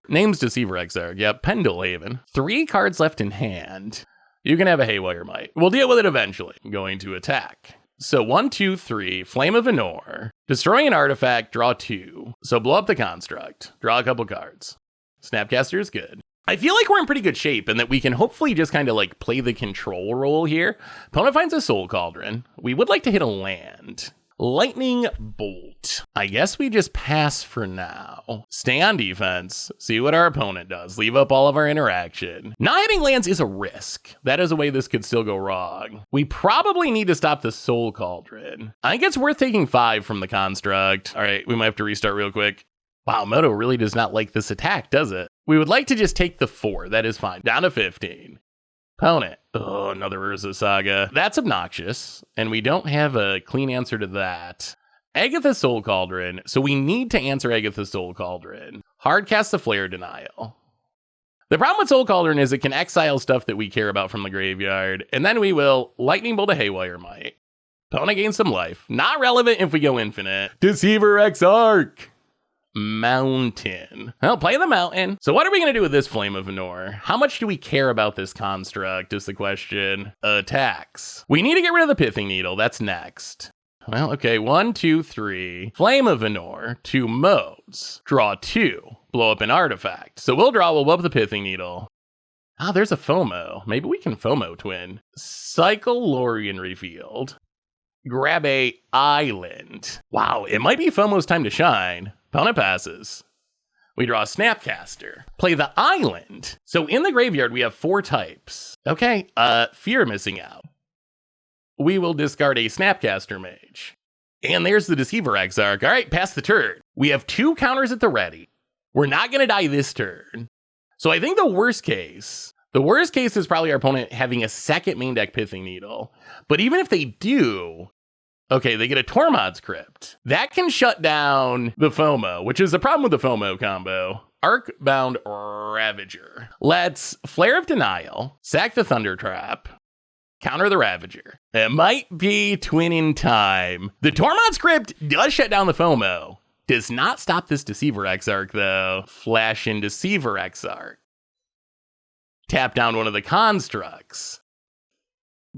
Speaker 1: Name's Deceiver Exarch. Yep, Pendelhaven. 3 cards left in hand. You can have a Haywire Might. We'll deal with it eventually. I'm going to attack. So 1, 2, 3, Flame of Venor. Destroy an artifact, draw 2. So blow up the construct. Draw a couple cards. Snapcaster is good. I feel like we're in pretty good shape and that we can hopefully just kind of like play the control role here. Opponent finds a Soul Cauldron. We would like to hit a land. Lightning Bolt. I guess we just pass for now. Stay on defense. See what our opponent does. Leave up all of our interaction. Not hitting lands is a risk. That is a way this could still go wrong. We probably need to stop the Soul Cauldron. I think it's worth taking 5 from the construct. All right, we might have to restart real quick. Wow, Moto really does not like this attack, does it? We would like to just take the 4. That is fine. Down to 15. Opponent. Oh, another Urza Saga. That's obnoxious, and we don't have a clean answer to that. Agatha Soul Cauldron. So we need to answer Agatha Soul Cauldron. Hardcast the Flare Denial. The problem with Soul Cauldron is it can exile stuff that we care about from the graveyard, and then we will Lightning Bolt a Haywire Might. Opponent gains some life. Not relevant if we go infinite. Deceiver Exarch. Mountain. Well, play the mountain. So what are we going to do with this Flame of Venor? How much do we care about this construct is the question. Attacks. We need to get rid of the Pithing Needle. That's next. Well, okay. 1, 2, 3. Flame of Venor. 2 modes. Draw 2. Blow up an artifact. So we'll blow up the Pithing Needle. Ah, there's a FOMO. Maybe we can FOMO twin. Cycle Lorien Revealed. Grab a island. Wow, it might be FOMO's time to shine. Opponent passes. We draw a Snapcaster. Play the island. So in the graveyard, we have 4 types. Okay, fear missing out. We will discard a Snapcaster Mage. And there's the Deceiver Exarch. All right, pass the turn. We have 2 counters at the ready. We're not going to die this turn. So I think the worst case is probably our opponent having a second main deck Pithing Needle. But even if they do, okay, they get a Tormod's Crypt. That can shut down the FOMO, which is the problem with the FOMO combo. Arcbound Ravager. Let's Flare of Denial, sack the Thunder Trap, counter the Ravager. It might be twinning time. The Tormod's Crypt does shut down the FOMO. Does not stop this Deceiver Exarch, though. Flash in Deceiver Exarch. Tap down one of the constructs.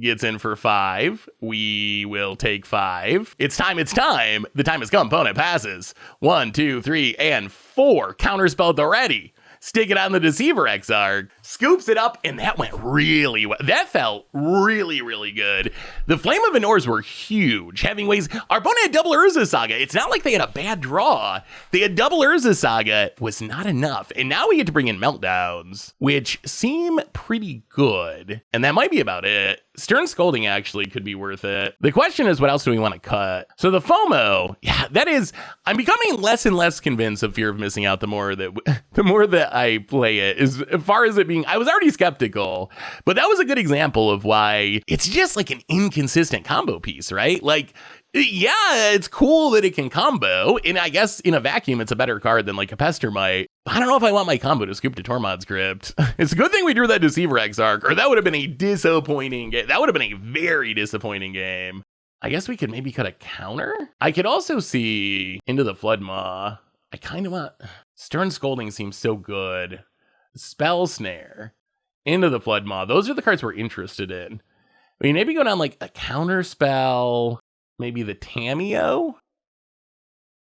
Speaker 1: Gets in for 5. We will take 5. It's time. The time has come. Opponent passes. 1, 2, 3, and 4. Counterspell at the ready. Stick it on the Deceiver Exarch. Scoops it up, and that went really well. That felt really, really good. The Flame of Venors were huge. Having ways. Our opponent had double Urza Saga. It's not like they had a bad draw. They had double Urza Saga. Was not enough. And now we get to bring in Meltdowns, which seem pretty good. And that might be about it. Stern Scolding actually could be worth it. The question is, what else do we want to cut? So the FOMO, yeah, that is, I'm becoming less and less convinced of fear of missing out the more that I play it. As far as it being, I was already skeptical, but that was a good example of why it's just like an inconsistent combo piece, right? Like, yeah, it's cool that it can combo, and I guess in a vacuum, it's a better card than like a Pester Might. I don't know if I want my combo to scoop to Tormod's Crypt. It's a good thing we drew that Deceiver Exarch, or that would have been a disappointing game. That would have been a very disappointing game. I guess we could maybe cut a counter. I could also see Into the Flood Maw. I kind of want... Stern Scolding seems so good. Spell Snare. Into the Flood Maw. Those are the cards we're interested in. I mean, maybe go down like a counter spell. Maybe the Tameo?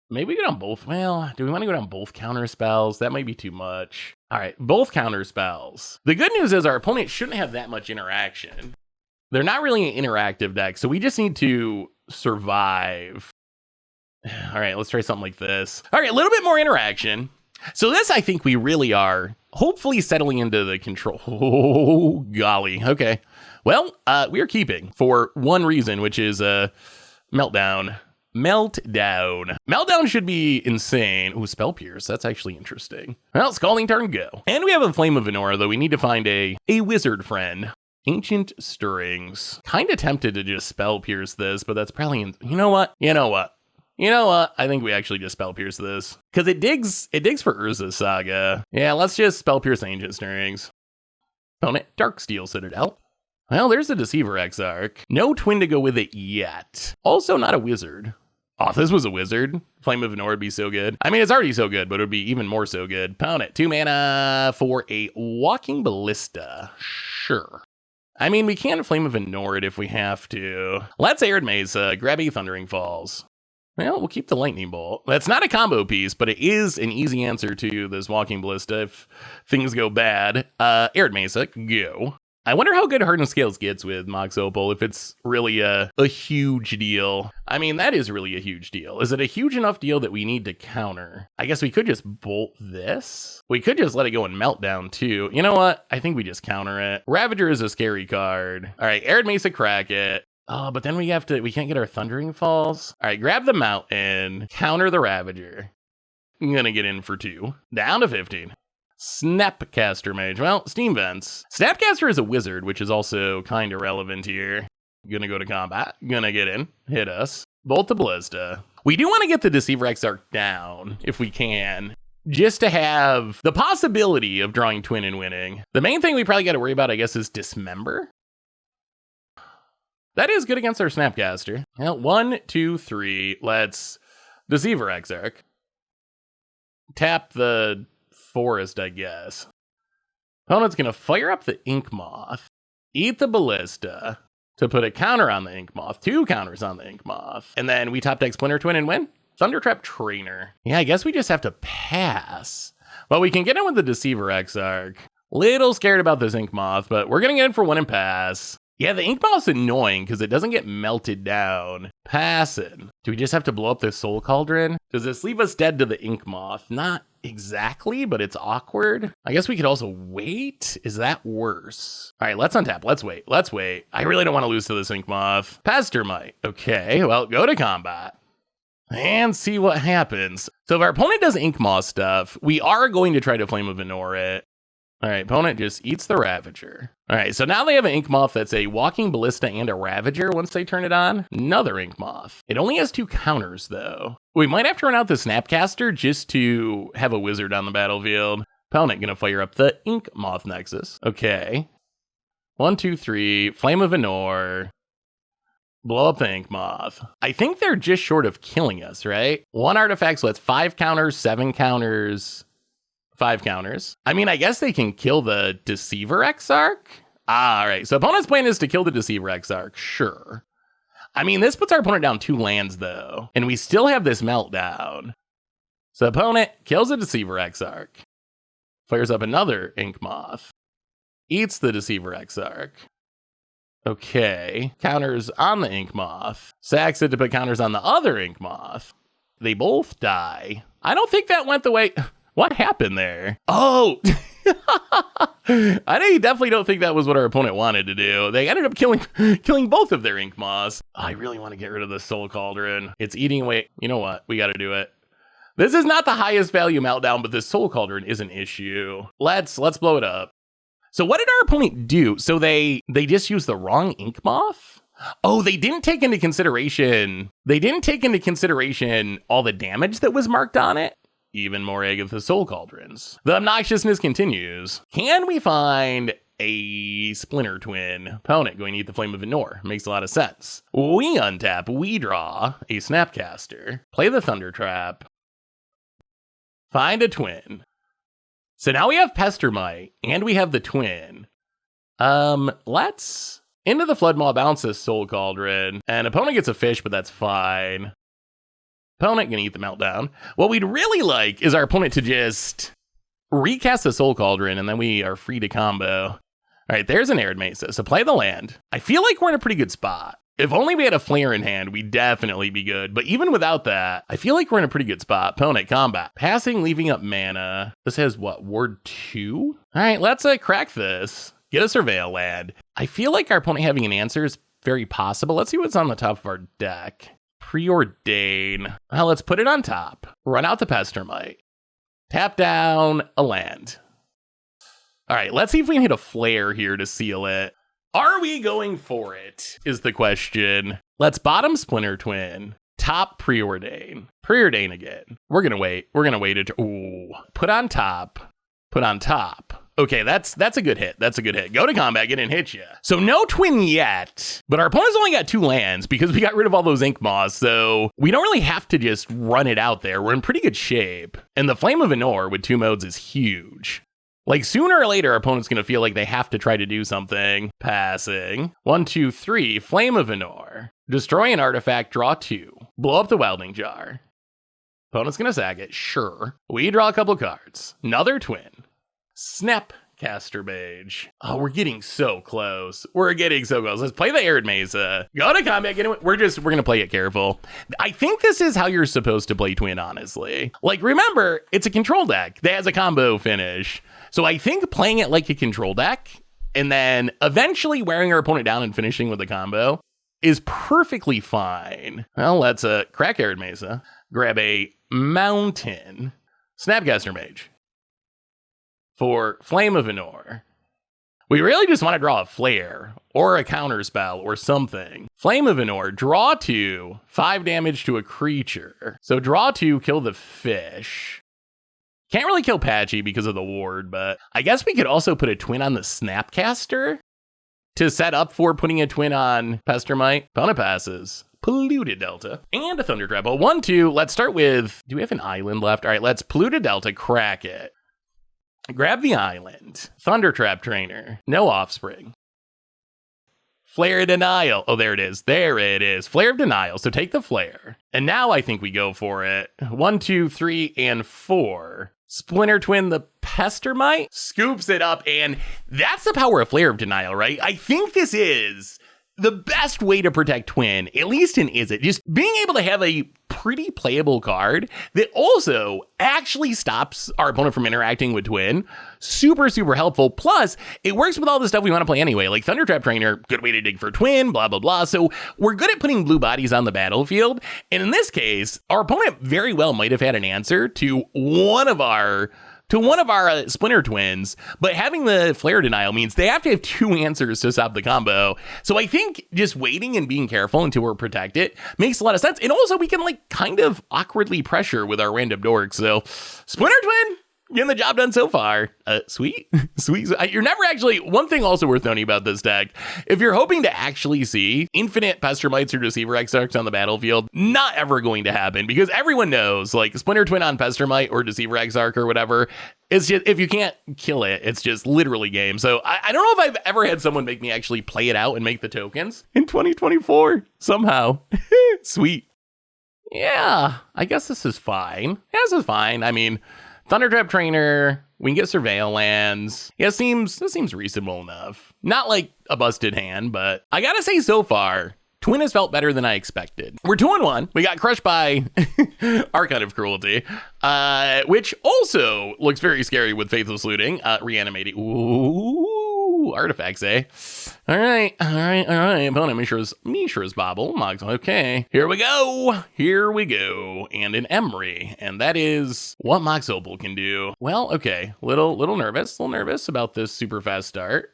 Speaker 1: Maybe go down both. Well, do we want to go down both counter spells? That might be too much. All right, both counter spells. The good news is our opponent shouldn't have that much interaction. They're not really an interactive deck, so we just need to survive. All right, let's try something like this. All right, a little bit more interaction. So this, I think we really are hopefully settling into the control. Oh, golly. Okay. Well, we are keeping for one reason, which is Meltdown. Meltdown should be insane. Ooh, Spell Pierce. That's actually interesting. Well, Scalding Turn, go. And we have a Flame of Venor, though we need to find a wizard friend. Ancient Stirrings. Kind of tempted to just Spell Pierce this, but that's probably... You know what? You know what? I think we actually just Spell Pierce this. Because it digs for Urza's Saga. Yeah, let's just Spell Pierce Ancient Stirrings. Opponent, Darksteel Citadel. Well, there's the Deceiver Exarch. No twin to go with it yet. Also not a wizard. Oh, if this was a wizard, Flame of Venor would be so good. I mean, it's already so good, but it would be even more so good. Opponent, 2 mana for a Walking Ballista. Sure. I mean, we can Flame of Venor it if we have to. Let's Arid Mesa, grab a Thundering Falls. Well, we'll keep the Lightning Bolt. That's not a combo piece, but it is an easy answer to this Walking Ballista if things go bad. Arid Mesa, go. I wonder how good Hardened Scales gets with Mox Opal, if it's really a huge deal. I mean, that is really a huge deal. Is it a huge enough deal that we need to counter? I guess we could just bolt this. We could just let it go in Meltdown too. You know what? I think we just counter it. Ravager is a scary card. All right, Arid Mesa, crack it. Oh, but then we can't get our Thundering Falls. All right, grab the Mountain, counter the Ravager. I'm gonna get in for 2. Down to 15. Snapcaster Mage. Well, Steam Vents. Snapcaster is a wizard, which is also kind of relevant here. Gonna go to combat. Gonna get in. Hit us. Bolt the Ballista. We do want to get the Deceiver Exarch down, if we can, just to have the possibility of drawing twin and winning. The main thing we probably got to worry about, I guess, is Dismember. That is good against our Snapcaster. Well, 1, 2, 3. Let's Deceiver Exarch. Tap the Forest, I guess. Opponent's gonna fire up the Ink Moth, eat the Ballista to put a counter on the Ink Moth, 2 counters on the Ink Moth, and then we top deck Splinter Twin and win. Thundertrap Trainer. Yeah, I guess we just have to pass. Well, we can get in with the Deceiver Exarch. Little scared about this Ink Moth, but we're gonna get in for 1 and pass. Yeah, the Ink Moth's annoying because it doesn't get melted down. Passing. Do we just have to blow up this Soul Cauldron? Does this leave us dead to the Ink Moth? Not exactly, but it's awkward. I guess we could also wait. Is that worse? All right, let's untap. Let's wait. Let's wait. I really don't want to lose to this Ink Moth. Pestermite. Okay, well, go to combat and see what happens. So if our opponent does Ink Moth stuff, we are going to try to Flame of Venor it. All right, opponent just eats the Ravager. All right, so now they have an Ink Moth that's a Walking Ballista and a Ravager once they turn it on. Another Ink Moth. It only has 2 counters, though. We might have to run out the Snapcaster just to have a wizard on the battlefield. Opponent gonna fire up the Ink Moth Nexus. Okay. 1, 2, 3. Flame of Venor. Blow up the Ink Moth. I think they're just short of killing us, right? 1 artifact, so that's 5 counters, 7 counters. 5 counters. I mean, I guess they can kill the Deceiver Exarch. All right, so opponent's plan is to kill the Deceiver Exarch, sure. I mean, this puts our opponent down 2 lands, though, and we still have this Meltdown. So opponent kills the Deceiver Exarch, fires up another Ink Moth, eats the Deceiver Exarch. Okay, counters on the Ink Moth, sacks it to put counters on the other Ink Moth. They both die. I don't think that went the way... What happened there? Oh, I definitely don't think that was what our opponent wanted to do. They ended up killing both of their Ink Moths. I really want to get rid of the Soul Cauldron. It's eating away. You know what? We got to do it. This is not the highest value Meltdown, but this Soul Cauldron is an issue. Let's blow it up. So what did our opponent do? So they just used the wrong Ink Moth? Oh, they didn't take into consideration all the damage that was marked on it. Even more Agatha Soul Cauldrons. The obnoxiousness continues. Can we find a Splinter Twin? Opponent going to eat the Flame of Venor. Makes a lot of sense. We untap, we draw a Snapcaster, play the Thunder Trap, find a twin. So now we have Pestermite, and we have the twin. Let's into the Flood Maw, bounce this Soul Cauldron, and opponent gets a fish, but that's fine. Opponent gonna eat the Meltdown. What we'd really like is our opponent to just recast the Soul Cauldron, and then we are free to combo. All right, there's an Arid Mesa, so play the land. I feel like we're in a pretty good spot. If only we had a Flare in hand, we'd definitely be good. But even without that, I feel like we're in a pretty good spot. Opponent, combat. Passing, leaving up mana. This has what, Ward 2? All right, let's crack this. Get a Surveil land. I feel like our opponent having an answer is very possible. Let's see what's on the top of our deck. Preordain. Well, let's put it on top. Run out the Pestermite. Tap down a land. All right, let's see if we can hit a Flare here to seal it. Are we going for it, is the question. Let's bottom Splinter Twin. top preordain. Preordain again. We're gonna wait. We're gonna wait. Ooh. Put on top. Put on top. Okay, that's a good hit. That's a good hit. Go to combat, get in, hit you. So no twin yet, but our opponent's only got 2 lands because we got rid of all those ink moths, so we don't really have to just run it out there. We're in pretty good shape. And the Flame of Anor with 2 modes is huge. Like, sooner or later, our opponent's going to feel like they have to try to do something. Passing. 1, 2, 3. Flame of Anor. Destroy an artifact, draw 2. Blow up the Welding Jar. Opponent's going to sack it, sure. We draw a couple cards. Another twin. Snapcaster Mage. Oh, we're getting so close. We're getting so close. Let's play the Arid Mesa. Go to combat, get it. We're going to play it careful. I think this is how you're supposed to play twin, honestly. Like, remember, it's a control deck that has a combo finish. So I think playing it like a control deck and then eventually wearing our opponent down and finishing with a combo is perfectly fine. Well, let's crack Arid Mesa, grab a Mountain, Snapcaster Mage for Flame of Anor. We really just want to draw a flare or a counter spell or something. Flame of Anor, draw 2, 5 damage to a creature. So draw 2, kill the fish. Can't really kill Patchy because of the ward, but I guess we could also put a twin on the Snapcaster to set up for putting a twin on Pestermite. Opponent passes. Polluted Delta. And a Thunder Trap. 1, 2. Let's start with, do we have an island left? All right, let's Polluted Delta, crack it. Grab the island. Thunder Trap Trainer. No Offspring. Flare of Denial. Oh, there it is. There it is. Flare of Denial. So take the flare. And now I think we go for it. 1, 2, 3, and 4. Splinter Twin the Pestermite scoops it up, and that's the power of Flare of Denial, right? I think this is the best way to protect Twin, at least in Is It. Just being able to have a pretty playable card that also actually stops our opponent from interacting with Twin. Super, super helpful. Plus, it works with all the stuff we want to play anyway, like Thunder Trap Trainer, good way to dig for Twin, blah, blah, blah. So we're good at putting blue bodies on the battlefield. And in this case, our opponent very well might have had an answer to one of our Splinter Twins, but having the Flare Denial means they have to have 2 answers to stop the combo. So I think just waiting and being careful until we're protected makes a lot of sense. And also we can like kind of awkwardly pressure with our random dorks. So Splinter Twin, getting the job done so far. Sweet. You're never actually, one thing also worth noting about this deck, if you're hoping to actually see infinite Pestermites or Deceiver Exarchs on the battlefield, not ever going to happen because everyone knows like Splinter Twin on Pestermite or Deceiver Exarch or whatever, it's just, if you can't kill it, it's just literally game. So I don't know if I've ever had someone make me actually play it out and make the tokens in 2024 somehow. Sweet. Yeah, I guess this is fine. Yeah, this is fine. I mean, Thunder Trap Trainer, we can get Surveil lands. Yeah, this seems reasonable enough. Not like a busted hand, but I gotta say so far, Twin has felt better than I expected. We're 2-1. We got crushed by Archon of Cruelty, which also looks very scary with Faithless Looting. Reanimating. Ooh, artifacts, eh? All right. Opponent, Mishra's Bobble. Mogs, okay. Here we go. And an Emery. And that is what Mox Opal can do. Well, okay. Little nervous about this super fast start.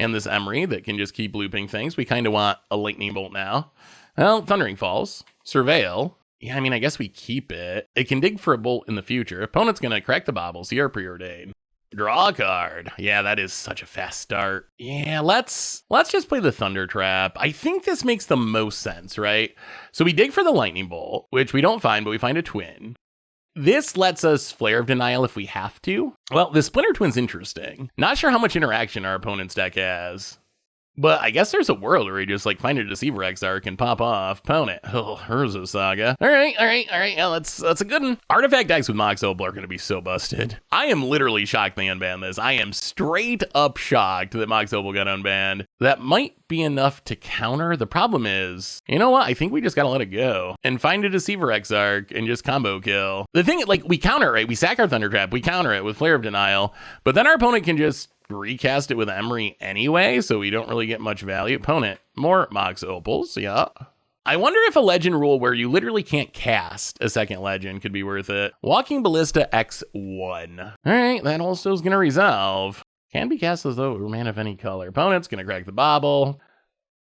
Speaker 1: And this Emery that can just keep looping things. We kind of want a Lightning Bolt now. Well, Thundering Falls. Surveil. Yeah, I mean, I guess we keep it. It can dig for a bolt in the future. Opponent's going to crack the Bobble. See our preordain. Draw a card. Yeah, that is such a fast start. Yeah, let's just play the Thunder Trap. I think this makes the most sense, right? So we dig for the Lightning Bolt, which we don't find, but we find a Twin. This lets us Flare of Denial if we have to. Well, the Splinter Twin's interesting. Not sure how much interaction our opponent's deck has. But I guess there's a world where you just like find a Deceiver Exarch and pop off. Opponent. Oh, Urza Saga. All right. Yeah, that's a good one. Artifact decks with Mox Opal are going to be so busted. I am literally shocked they unbanned this. I am straight up shocked that Mox Opal got unbanned. That might be enough to counter. The problem is, you know what? I think we just got to let it go and find a Deceiver Exarch and just combo kill. The thing, like, we counter it, right? We sack our Thunder Trap. We counter it with Flare of Denial. But then our opponent can just recast it with Emery anyway, so we don't really get much value. Opponent, more Mox Opals, yeah. I wonder if a legend rule where you literally can't cast a second legend could be worth it. Walking Ballista X1. All right, that also is going to resolve. Can be cast as though it were mana of any color. Opponent's going to crack the Bobble.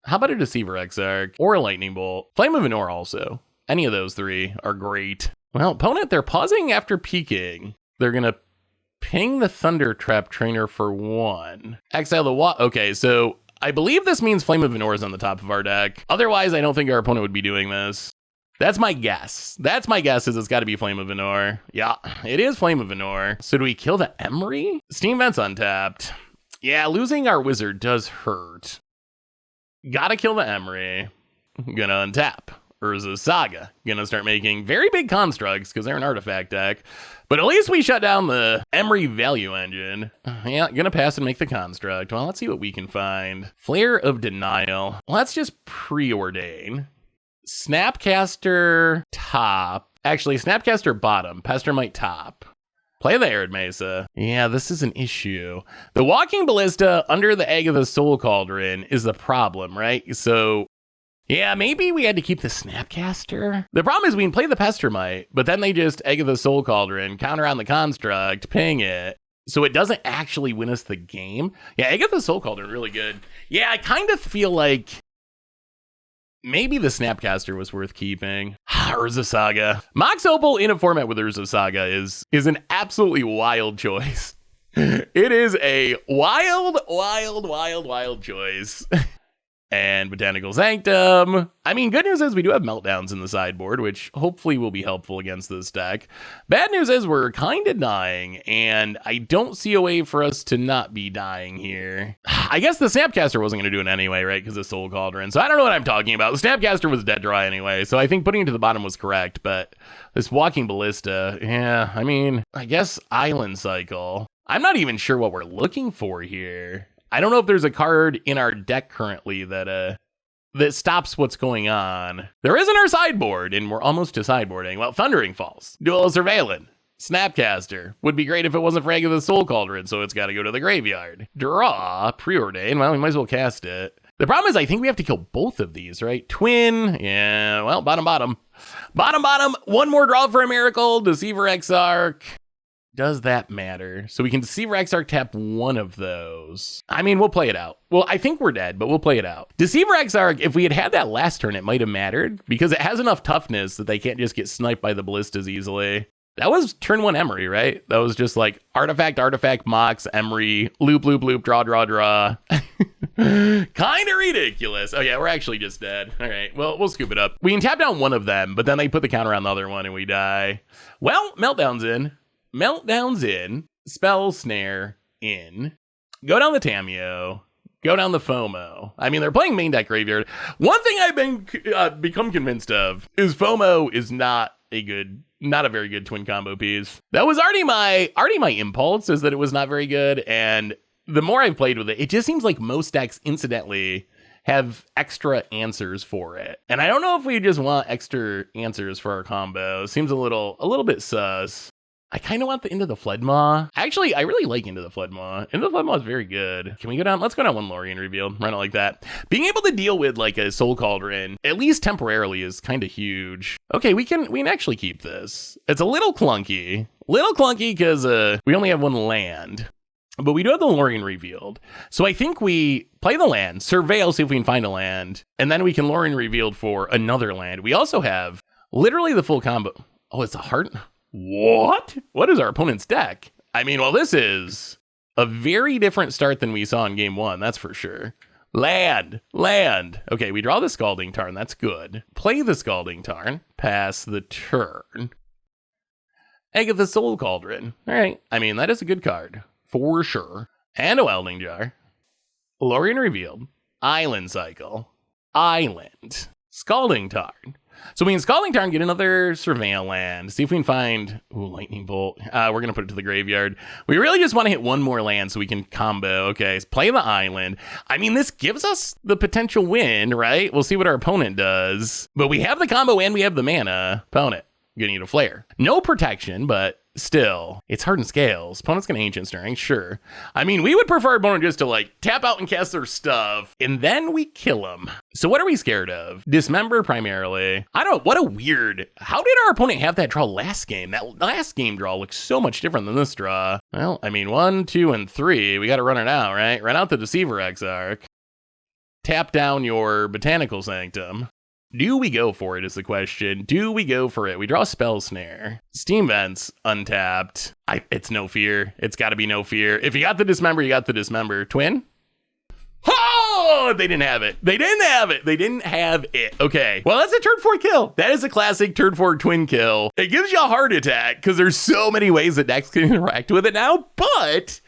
Speaker 1: How about a Deceiver Exarch or a Lightning Bolt? Flame of Anor also. Any of those three are great. Well, opponent, they're pausing after peeking. They're going to ping the Thunder Trap Trainer for 1. Exile the Okay, so I believe this means Flame of Venor is on the top of our deck. Otherwise, I don't think our opponent would be doing this. That's my guess. That's my guess, is it's got to be Flame of Venor. Yeah, it is Flame of Venor. So do we kill the Emery? Steam Vent's untapped. Yeah, losing our wizard does hurt. Gotta kill the Emery. Gonna untap. Urza's Saga. Gonna start making very big constructs because they're an artifact deck. But at least we shut down the Emery value engine. Yeah, gonna pass and make the construct. Well, let's see what we can find. Flare of Denial. Let's just preordain. Snapcaster top. Actually, Snapcaster bottom. Pestermite top. Play the Arid Mesa. Yeah, this is an issue. The Walking Ballista under the Egg of the Soul Cauldron is the problem, right? So, yeah, maybe we had to keep the Snapcaster. The problem is we can play the Pestermite, but then they just Egg of the Soul Cauldron, counter on the construct, ping it. So it doesn't actually win us the game. Yeah, Egg of the Soul Cauldron, really good. Yeah, I kind of feel like maybe the Snapcaster was worth keeping. Urza Saga. Mox Opal in a format with Urza Saga is an absolutely wild choice. It is a wild choice. And Botanical Sanctum. I mean, good news is we do have Meltdowns in the sideboard, which hopefully will be helpful against this deck. Bad news is we're kind of dying, and I don't see a way for us to not be dying here. I guess the Snapcaster wasn't going to do it anyway, right? Because of Soul Cauldron. So I don't know what I'm talking about. The Snapcaster was dead dry anyway, so I think putting it to the bottom was correct. But this Walking Ballista, yeah, I mean, I guess Island Cycle. I'm not even sure what we're looking for here. I don't know if there's a card in our deck currently that stops what's going on. There is in our sideboard, and we're almost to sideboarding. Well, Thundering Falls, Duel of Surveillance, Snapcaster. Would be great if it wasn't for Egg of the Soul Cauldron, so it's got to go to the graveyard. Draw, Preordain. Well, we might as well cast it. The problem is I think we have to kill both of these, right? Twin, yeah, well, bottom. One more draw for a miracle. Deceiver Exarch. Does that matter? So we can Deceiver Exarch tap one of those. I mean, we'll play it out. Well, I think we're dead, but we'll play it out. Deceiver Exarch, if we had that last turn, it might have mattered because it has enough toughness that they can't just get sniped by the ballistas easily. That was turn 1 Emery, right? That was just like artifact, Mox, Emery, loop, draw. Kind of ridiculous. Oh yeah, we're actually just dead. All right, well, we'll scoop it up. We can tap down one of them, but then they put the counter on the other one and we die. Well, Meltdown's in. Spell Snare in. Go down the Tameo. Go down the FOMO. I mean, they're playing main deck graveyard. One thing I've become convinced of is FOMO is not a very good twin combo piece. That was already my impulse, is that it was not very good, and the more I've played with it, it just seems like most decks incidentally have extra answers for it. And I don't know if we just want extra answers for our combo. It seems a little bit sus. I kind of want the Into the Floodmaw. Actually, I really like Into the Floodmaw. Into the Floodmaw is very good. Can we go down? Let's go down one Lorien Reveal. Run it like that. Being able to deal with like a Soul Cauldron, at least temporarily, is kind of huge. Okay, we can actually keep this. It's a little clunky. Because we only have one land. But we do have the Lorien Revealed. So I think we play the land, surveil, see if we can find a land, and then we can Lorien Revealed for another land. We also have literally the full combo. Oh, it's a heart. What? What is our opponent's deck? I mean, well, this is a very different start than we saw in game 1, that's for sure. Land. Okay, we draw the Scalding Tarn, that's good. Play the Scalding Tarn, pass the turn. Egg of the Soul Cauldron. All right, I mean, that is a good card, for sure. And a Welding Jar. Lorien Revealed. Island Cycle. Island. Scalding Tarn. So we can Scalding Tarn, get another Surveil land, see if we can find, Lightning Bolt. We're going to put it to the graveyard. We really just want to hit one more land so we can combo. Okay, so play the island. I mean, this gives us the potential win, right? We'll see what our opponent does. But we have the combo and we have the mana. Opponent, gonna need a flare. No protection, but still, it's Hardened Scales. Opponent's gonna Ancient Stirring, sure. I mean, we would prefer opponent just to like tap out and cast their stuff, and then we kill them. So what are we scared of? Dismember primarily. I don't know, what a weird, how did our opponent have that draw last game? That last game draw looks so much different than this draw. Well, I mean, 1, 2, and 3, we gotta run it out, right? Run out the Deceiver Exarch. Tap down your Botanical Sanctum. Do we go for it is the question. Do we go for it? We draw Spell Snare. Steam Vents, untapped. It's no fear. It's got to be no fear. If you got the Dismember, you got the Dismember. Twin? Oh, they didn't have it. They didn't have it. They didn't have it. Okay. Well, that's a turn 4 kill. That is a classic turn 4 twin kill. It gives you a heart attack because there's so many ways that decks can interact with it now, but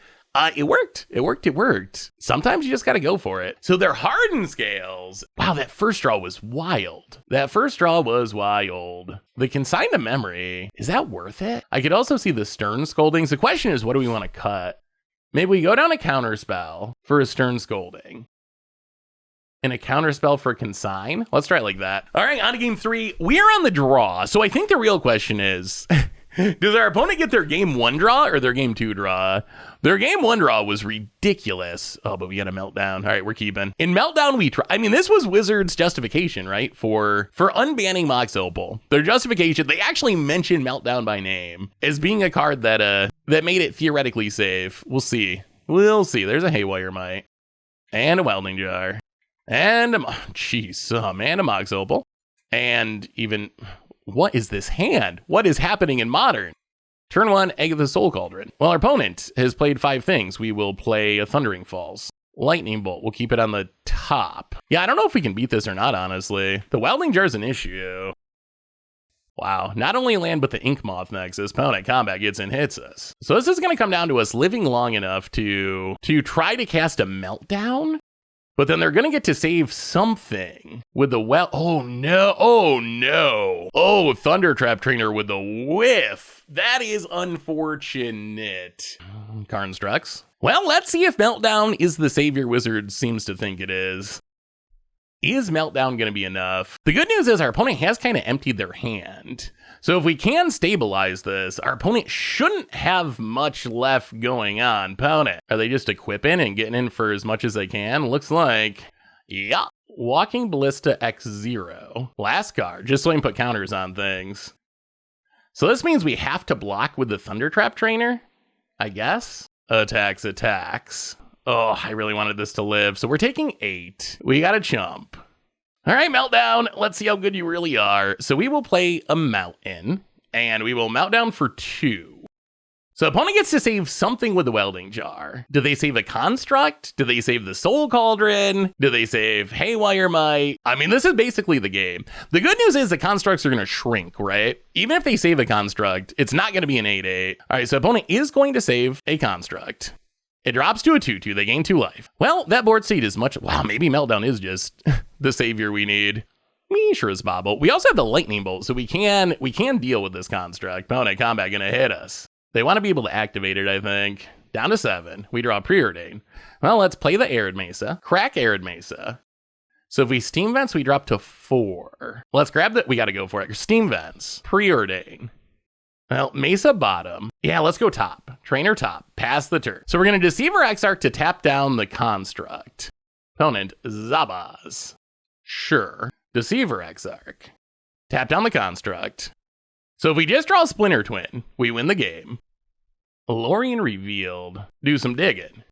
Speaker 1: it worked. It worked. Sometimes you just got to go for it. So they're hardened scales. Wow, that first draw was wild. The Consign to Memory, is that worth it? I could also see the Stern Scoldings. The question is, what do we want to cut? Maybe we go down a Counterspell for a Stern Scolding. And a Counterspell for Consign? Let's try it like that. All right, on to game 3. We are on the draw. So I think the real question is, does our opponent get their game 1 draw or their game 2 draw? Their game 1 draw was ridiculous. Oh, but we got a Meltdown. All right, we're keeping. In Meltdown, this was Wizards' justification, right? For unbanning Mox Opal. Their justification, they actually mentioned Meltdown by name as being a card that made it theoretically safe. We'll see. There's a Haywire Mite. And a Welding Jar. And a Mox Opal. And even, what is this hand? What is happening in Modern? Turn 1, Egg of the Soul Cauldron. Well, our opponent has played 5 things. We will play a Thundering Falls. Lightning Bolt. We'll keep it on the top. Yeah, I don't know if we can beat this or not, honestly. The Welding Jar is an issue. Wow. Not only land, but the Ink Moth Nexus. Opponent combat gets and hits us. So this is going to come down to us living long enough to try to cast a Meltdown. But then they're going to get to save something with the oh no. Oh, Thunder Trap Trainer with the whiff. That is unfortunate. Karnstrucks. Well, let's see if Meltdown is the savior Wizard seems to think it is. Is Meltdown going to be enough? The good news is our opponent has kind of emptied their hand. So if we can stabilize this, our opponent shouldn't have much left going on. Opponent, are they just equipping and getting in for as much as they can? Looks like, yeah. Walking Ballista X0. Last card, just so I can put counters on things. So this means we have to block with the Thunder Trap Trainer, I guess. Attacks. Oh, I really wanted this to live. So we're taking 8. We got a chump. All right, Meltdown. Let's see how good you really are. So we will play a Mountain, and we will Meltdown for 2. So opponent gets to save something with the Welding Jar. Do they save a Construct? Do they save the Soul Cauldron? Do they save Haywire Mite? I mean, this is basically the game. The good news is the Constructs are going to shrink, right? Even if they save a Construct, it's not going to be an 8/8. All right, so opponent is going to save a Construct. It drops to a 2/2. They gain 2 life. Well, that board seat is much... Wow, maybe Meltdown is just the savior we need. Mishra's Bobble. We also have the Lightning Bolt, so we can deal with this construct. Opponent combat gonna hit us. They want to be able to activate it, I think. Down to 7. We draw Preordain. Well, let's play the Arid Mesa. Crack Arid Mesa. So if we Steam Vents, we drop to 4. Let's grab that. We got to go for it. Steam Vents. Preordain. Well, Mesa bottom. Yeah, let's go top. Trainer top. Pass the turn. So we're going to Deceiver Exarch to tap down the construct. Opponent, Zabaz. Sure. Deceiver Exarch. Tap down the construct. So if we just draw Splinter Twin, we win the game. Lorien Revealed. Do some digging.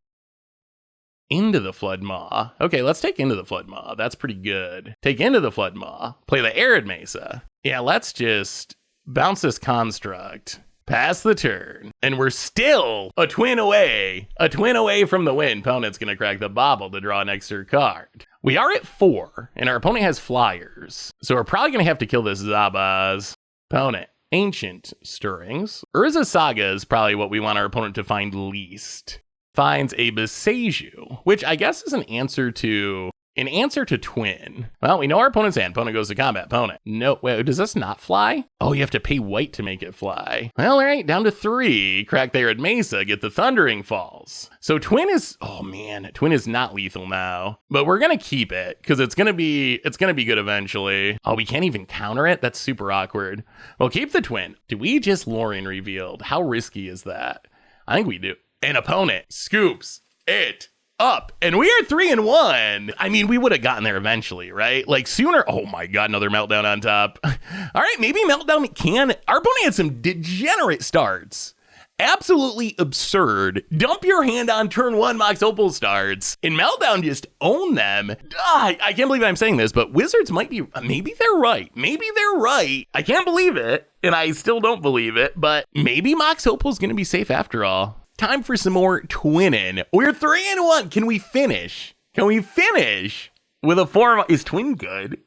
Speaker 1: Into the Flood Maw. Okay, let's take Into the Flood Maw. That's pretty good. Take Into the Flood Maw. Play the Arid Mesa. Yeah, let's just bounce this construct. Pass the turn. And we're still a twin away. A twin away from the win. Opponent's going to crack the bobble to draw an extra card. We are at 4, and our opponent has flyers. So we're probably going to have to kill this Zabaz. Opponent, Ancient Stirrings. Urza Saga is probably what we want our opponent to find least. Finds a Beseiju, which I guess is an answer to Twin. Well, we know our opponent's hand. Opponent goes to combat. Opponent. No, wait, does this not fly? Oh, you have to pay white to make it fly. Well, all right, down to 3. Crack there at Mesa, get the Thundering Falls. So Twin is, oh man, Twin is not lethal now, but we're gonna keep it because it's gonna be good eventually. Oh, we can't even counter it? That's super awkward. Well, keep the Twin. Do we just Lorien Revealed? How risky is that? I think we do. An opponent scoops it up, and we are 3-1. I mean, we would have gotten there eventually, right? Like sooner. Oh my god, another Meltdown on top. All right, maybe Meltdown can. Our opponent had some degenerate starts, absolutely absurd. Dump your hand on turn 1 Mox Opal starts, and Meltdown just own them. I can't believe I'm saying this, but Wizards might be, maybe they're right. Maybe they're right. I can't believe it, and I still don't believe it, but maybe Mox Opal's gonna be safe after all. Time for some more twinning. We're 3-1. Can we finish? Can we finish with a 4? Is Twin good?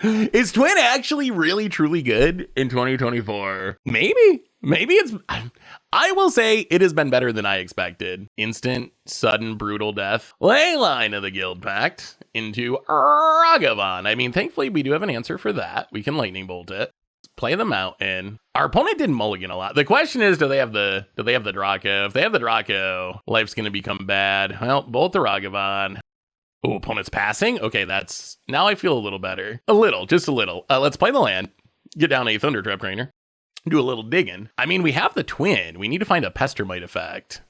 Speaker 1: Is Twin actually really, truly good in 2024? Maybe it's, I will say it has been better than I expected. Instant, sudden, brutal death. Leyline of the Guild Pact into Ragavan. I mean, thankfully we do have an answer for that. We can lightning bolt it. Play the mountain. Our opponent didn't mulligan a lot. The question is, do they have the Draco? If they have the Draco, life's gonna become bad. Well, bolt the Ragavan. Oh, opponent's passing? Okay, now I feel a little better. A little, just a little. Let's play the land. Get down a Thunder Trap Trainer. Do a little digging. I mean, we have the Twin. We need to find a Pestermite effect.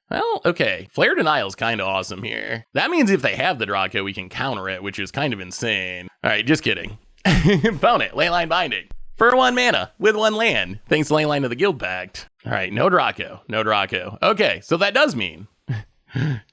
Speaker 1: Well, okay. Flare Denial's kind of awesome here. That means if they have the Draco, we can counter it, which is kind of insane. All right, just kidding. Opponent, Leyline Binding. For 1 mana, with 1 land, thanks to Leyline of the Guild Pact. All right, no Draco, no Draco. Okay, so that does mean...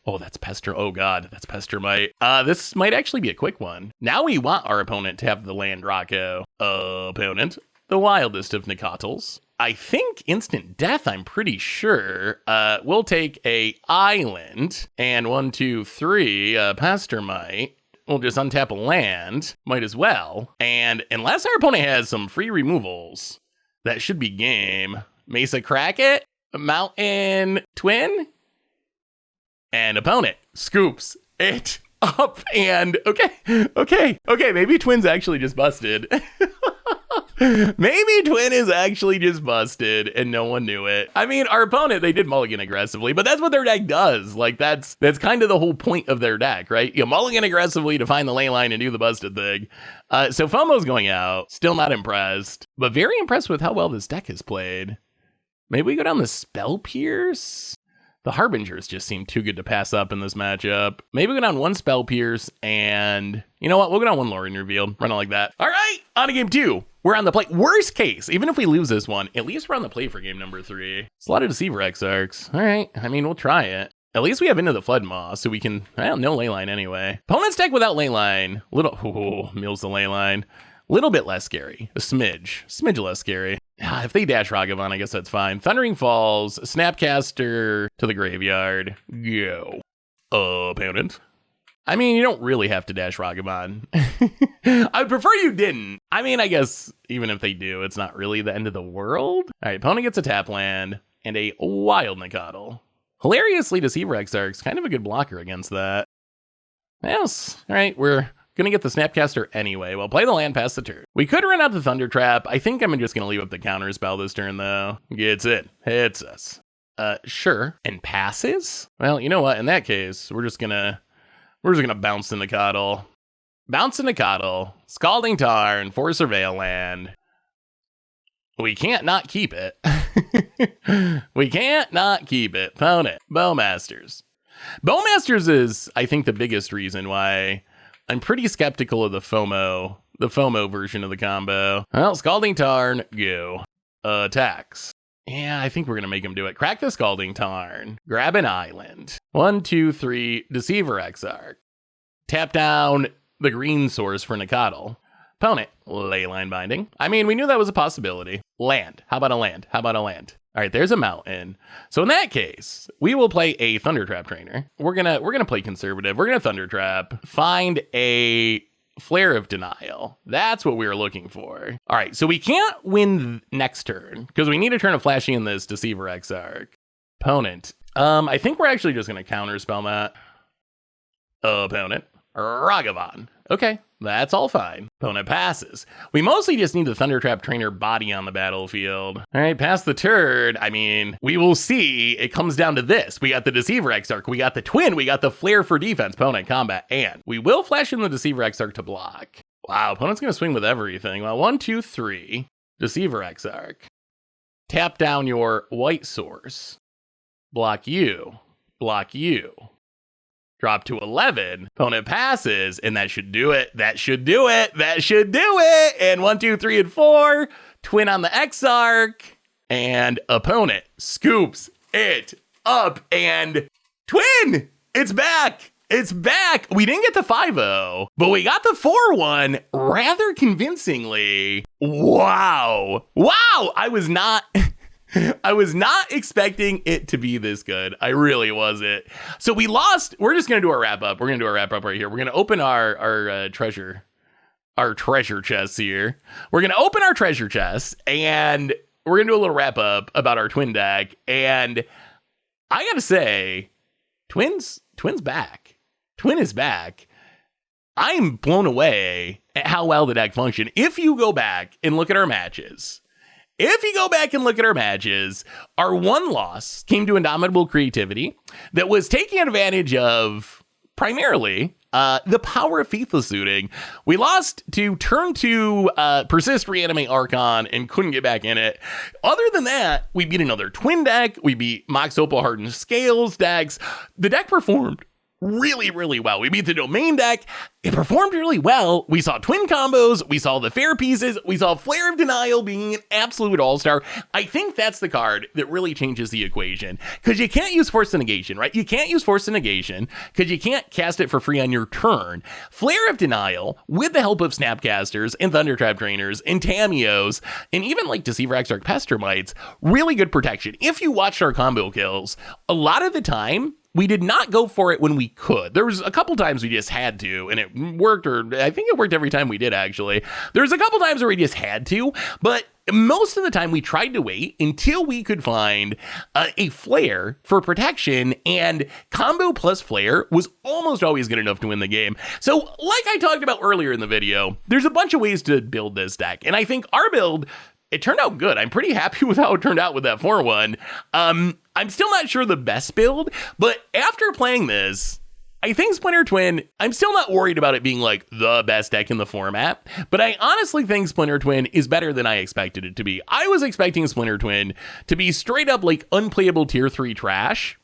Speaker 1: oh, that's oh god, that's Pestermite. This might actually be a quick one. Now we want our opponent to have the land Draco. Opponent, the wildest of Nicotals. I think instant death, I'm pretty sure. We'll take a island, and 1, 2, 3, Pestermite. We'll just untap a land, might as well. And unless our opponent has some free removals, that should be game. Mesa Kraket, Mountain Twin, and opponent scoops it up. And okay, maybe Twin's actually just busted. Maybe Twin is actually just busted and no one knew it. I mean, our opponent, they did mulligan aggressively, but that's what their deck does. Like, that's kind of the whole point of their deck, right? You mulligan aggressively to find the ley line and do the busted thing. So FOMO's going out. Still not impressed, but very impressed with how well this deck has played. Maybe we go down the Spell Pierce? The Harbingers just seem too good to pass up in this matchup. Maybe we go down 1 Spell Pierce, and you know what? We'll go down 1 Lorien Revealed. Run it like that. All right, on to game 2. We're on the play. Worst case, even if we lose this one, at least we're on the play for game number 3. It's a lot of Deceiver Exarchs. All right, I mean, we'll try it. At least we have Into the Flood Maw, so we can, well, no Leyline anyway. Opponent's deck without Leyline. Mills the Leyline. Little bit less scary. A smidge less scary. If they dash Ragavan, I guess that's fine. Thundering Falls, Snapcaster to the graveyard. Go. Opponent. I mean, you don't really have to dash Ragavan. I'd prefer you didn't. I mean, I guess even if they do, it's not really the end of the world. All right, opponent gets a tap land and a Wild Nicotl. Hilariously, Deceiver Exarch's kind of a good blocker against that. Yes. All right, we're gonna get the Snapcaster anyway. Well, play the land past the turn. We could run out the Thunder Trap. I think I'm just gonna leave up the counter spell this turn though. Gets it. Hits us. Sure. And passes? Well, you know what? In that case, we're just gonna bounce the Nicotl. Bounce the Nicotl. Scalding Tarn for Surveil Land. We can't not keep it. We can't not keep it. Opponent. Bowmasters. Bowmasters is, I think, the biggest reason why I'm pretty skeptical of the FOMO version of the combo. Well, Scalding Tarn, go. Attacks. Yeah, I think we're gonna make him do it. Crack the Scalding Tarn. Grab an island. 1, 2, 3, Deceiver Exarch. Tap down the green source for Nicotl. Opponent, Leyline Binding. I mean, we knew that was a possibility. Land. How about a land? How about a land? All right, there's a mountain. So in that case, we will play a Thunder Trap Trainer. We're gonna play conservative. We're gonna Thunder Trap. Find a Flare of Denial. That's what we were looking for. All right, so we can't win next turn because we need a turn of flashing in this Deceiver Exarch. Opponent. I think we're actually just gonna counterspell that. Opponent. Ragavan. Okay, that's all fine. Opponent passes. We mostly just need the Thunder Trap Trainer body on the battlefield. All right, pass the turn. I mean, we will see. It comes down to this. We got the Deceiver Exarch. We got the Twin. We got the Flare for defense. Opponent combat. And we will flash in the Deceiver Exarch to block. Wow, opponent's going to swing with everything. Well, 1, 2, 3. Deceiver Exarch. Tap down your white source. Block you. Block you. Drop to 11. Opponent passes, and that should do it. That should do it. That should do it. And 1, 2, 3, and 4. Twin on the Exarch. And opponent scoops it up, and Twin, it's back. It's back. We didn't get the 5-0, but we got the 4-1 rather convincingly. Wow. I was not expecting it to be this good. I really wasn't. So we lost. We're just going to do our wrap up. We're going to do our wrap up right here. We're going to open our treasure chests here. We're going to open our treasure chests, and we're going to do a little wrap up about our Twin deck. And I got to say, Twin's back. Twin is back. I'm blown away at how well the deck functioned. If you go back and look at our matches, our one loss came to Indomitable Creativity that was taking advantage of primarily the power of Faithless Suiting. We lost to turn 2 Persist, Reanimate, Archon, and couldn't get back in it. Other than that, we beat another Twin deck. We beat Mox Opal Hardened Scales decks. The deck performed really, really well. We beat the Domain deck. It performed really well. We saw Twin combos. We saw the fair pieces. We saw Flare of Denial being an absolute all-star. I think that's the card that really changes the equation, because you can't use Force of Negation, right? You can't use Force of Negation because you can't cast it for free on your turn. Flare of Denial, with the help of Snapcasters and Thundertrap Trainers and Tamios, and even like Deceiver Exarch Pester Mites, really good protection. If you watched our combo kills, a lot of the time, we did not go for it when we could. There was a couple times we just had to, and it worked, or I think it worked every time we did, actually. There was a couple times where we just had to, but most of the time we tried to wait until we could find a flare for protection, and combo plus flare was almost always good enough to win the game. So like I talked about earlier in the video, there's a bunch of ways to build this deck, and I think our build, it turned out good. I'm pretty happy with how it turned out with that 4-1. I'm still not sure the best build, but after playing this, I think Splinter Twin, I'm still not worried about it being like the best deck in the format, but I honestly think Splinter Twin is better than I expected it to be. I was expecting Splinter Twin to be straight up like unplayable tier 3 trash.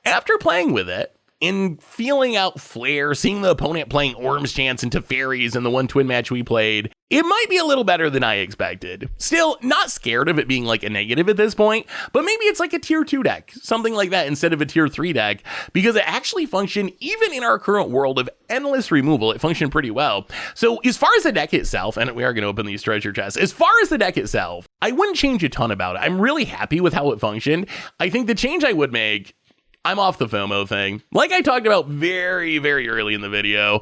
Speaker 1: After playing with it, in feeling out Flare, seeing the opponent playing Orm's Chance into Fairies in the one Twin match we played, it might be a little better than I expected. Still, not scared of it being like a negative at this point, but maybe it's like a tier 2 deck, something like that instead of a tier 3 deck, because it actually functioned, even in our current world of endless removal, it functioned pretty well. So as far as the deck itself, and we are going to open these treasure chests, as far as the deck itself, I wouldn't change a ton about it. I'm really happy with how it functioned. I think the change I would make, I'm off the FOMO thing. Like I talked about very, very early in the video,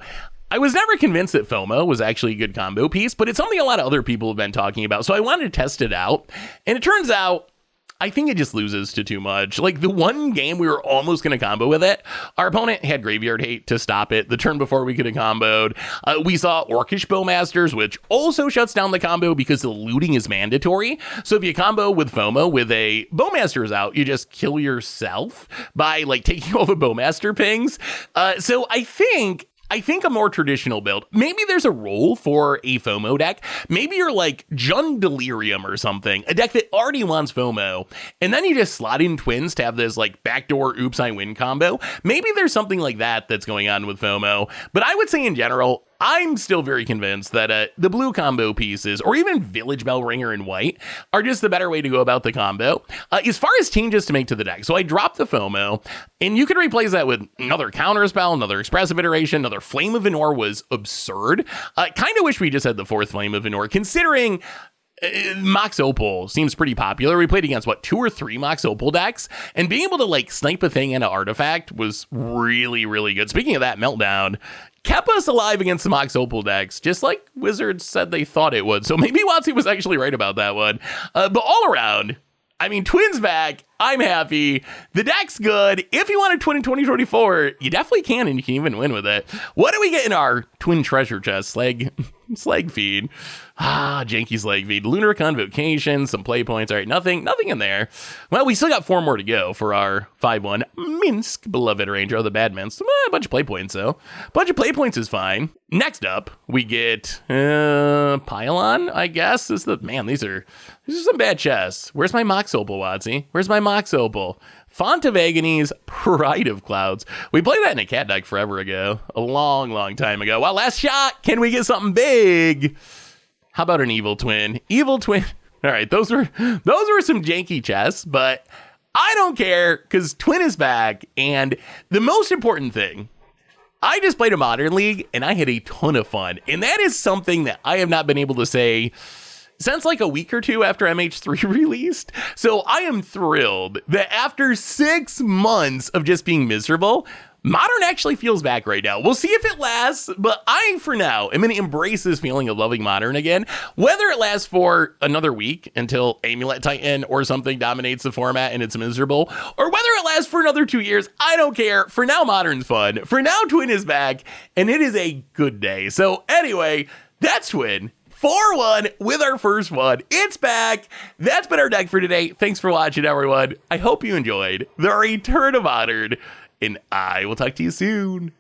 Speaker 1: I was never convinced that FOMO was actually a good combo piece, but it's something a lot of other people have been talking about, so I wanted to test it out, and it turns out I think it just loses to too much. Like the one game we were almost going to combo with it, our opponent had Graveyard Hate to stop it the turn before we could have comboed. We saw Orcish Bowmasters, which also shuts down the combo because the looting is mandatory. So if you combo with FOMO with a Bowmasters out, you just kill yourself by like taking all the Bowmaster pings. So I think a more traditional build, maybe there's a role for a FOMO deck. Maybe you're like Jund Delirium or something, a deck that already wants FOMO, and then you just slot in Twins to have this like backdoor oops I win combo. Maybe there's something like that that's going on with FOMO, but I would say in general, I'm still very convinced that the blue combo pieces, or even Village Bell Ringer in white, are just the better way to go about the combo. As far as changes to make to the deck, so I dropped the FOMO, and you could replace that with another Counterspell, another Expressive Iteration, another Flame of Venor was absurd. Kind of wish we just had the 4th Flame of Venor, considering Mox Opal seems pretty popular. We played against, 2 or 3 Mox Opal decks, and being able to, like, snipe a thing into Artifact was really, really good. Speaking of that, Meltdown kept us alive against the Mox Opal decks, just like Wizards said they thought it would. So maybe WotC was actually right about that one. But all around, I mean, Twin's back. I'm happy. The deck's good. If you want a Twin in 2024, you definitely can, and you can even win with it. What do we get in our Twin treasure chest? Slag feed. Janky slag feed. Lunar Convocation, some play points. All right, nothing in there. Well, we still got 4 more to go for our 5-1 Minsk Beloved Ranger, the bad Minsk. A bunch of play points, though. A bunch of play points is fine. Next up, we get Pylon, I guess. These are some bad chests. Where's my Mox Opal, WotC? Where's my Mox Opal? Font of Agony's Pride of Clouds. We played that in a cat deck forever ago. A long, long time ago. Well, last shot. Can we get something big? How about an Evil Twin? Evil Twin. All right, those were some janky chests, but I don't care because Twin is back. And the most important thing, I just played a Modern League and I had a ton of fun. And that is something that I have not been able to say since like a week or two after MH3 released. So I am thrilled that after 6 months of just being miserable, Modern actually feels back right now. We'll see if it lasts, but I, for now, am going to embrace this feeling of loving Modern again. Whether it lasts for another week until Amulet Titan or something dominates the format and it's miserable, or whether it lasts for another 2 years, I don't care. For now, Modern's fun. For now, Twin is back, and it is a good day. So anyway, that's Twin. 4-1 with our first one. It's back. That's been our deck for today. Thanks for watching, everyone. I hope you enjoyed the return of Modern, and I will talk to you soon.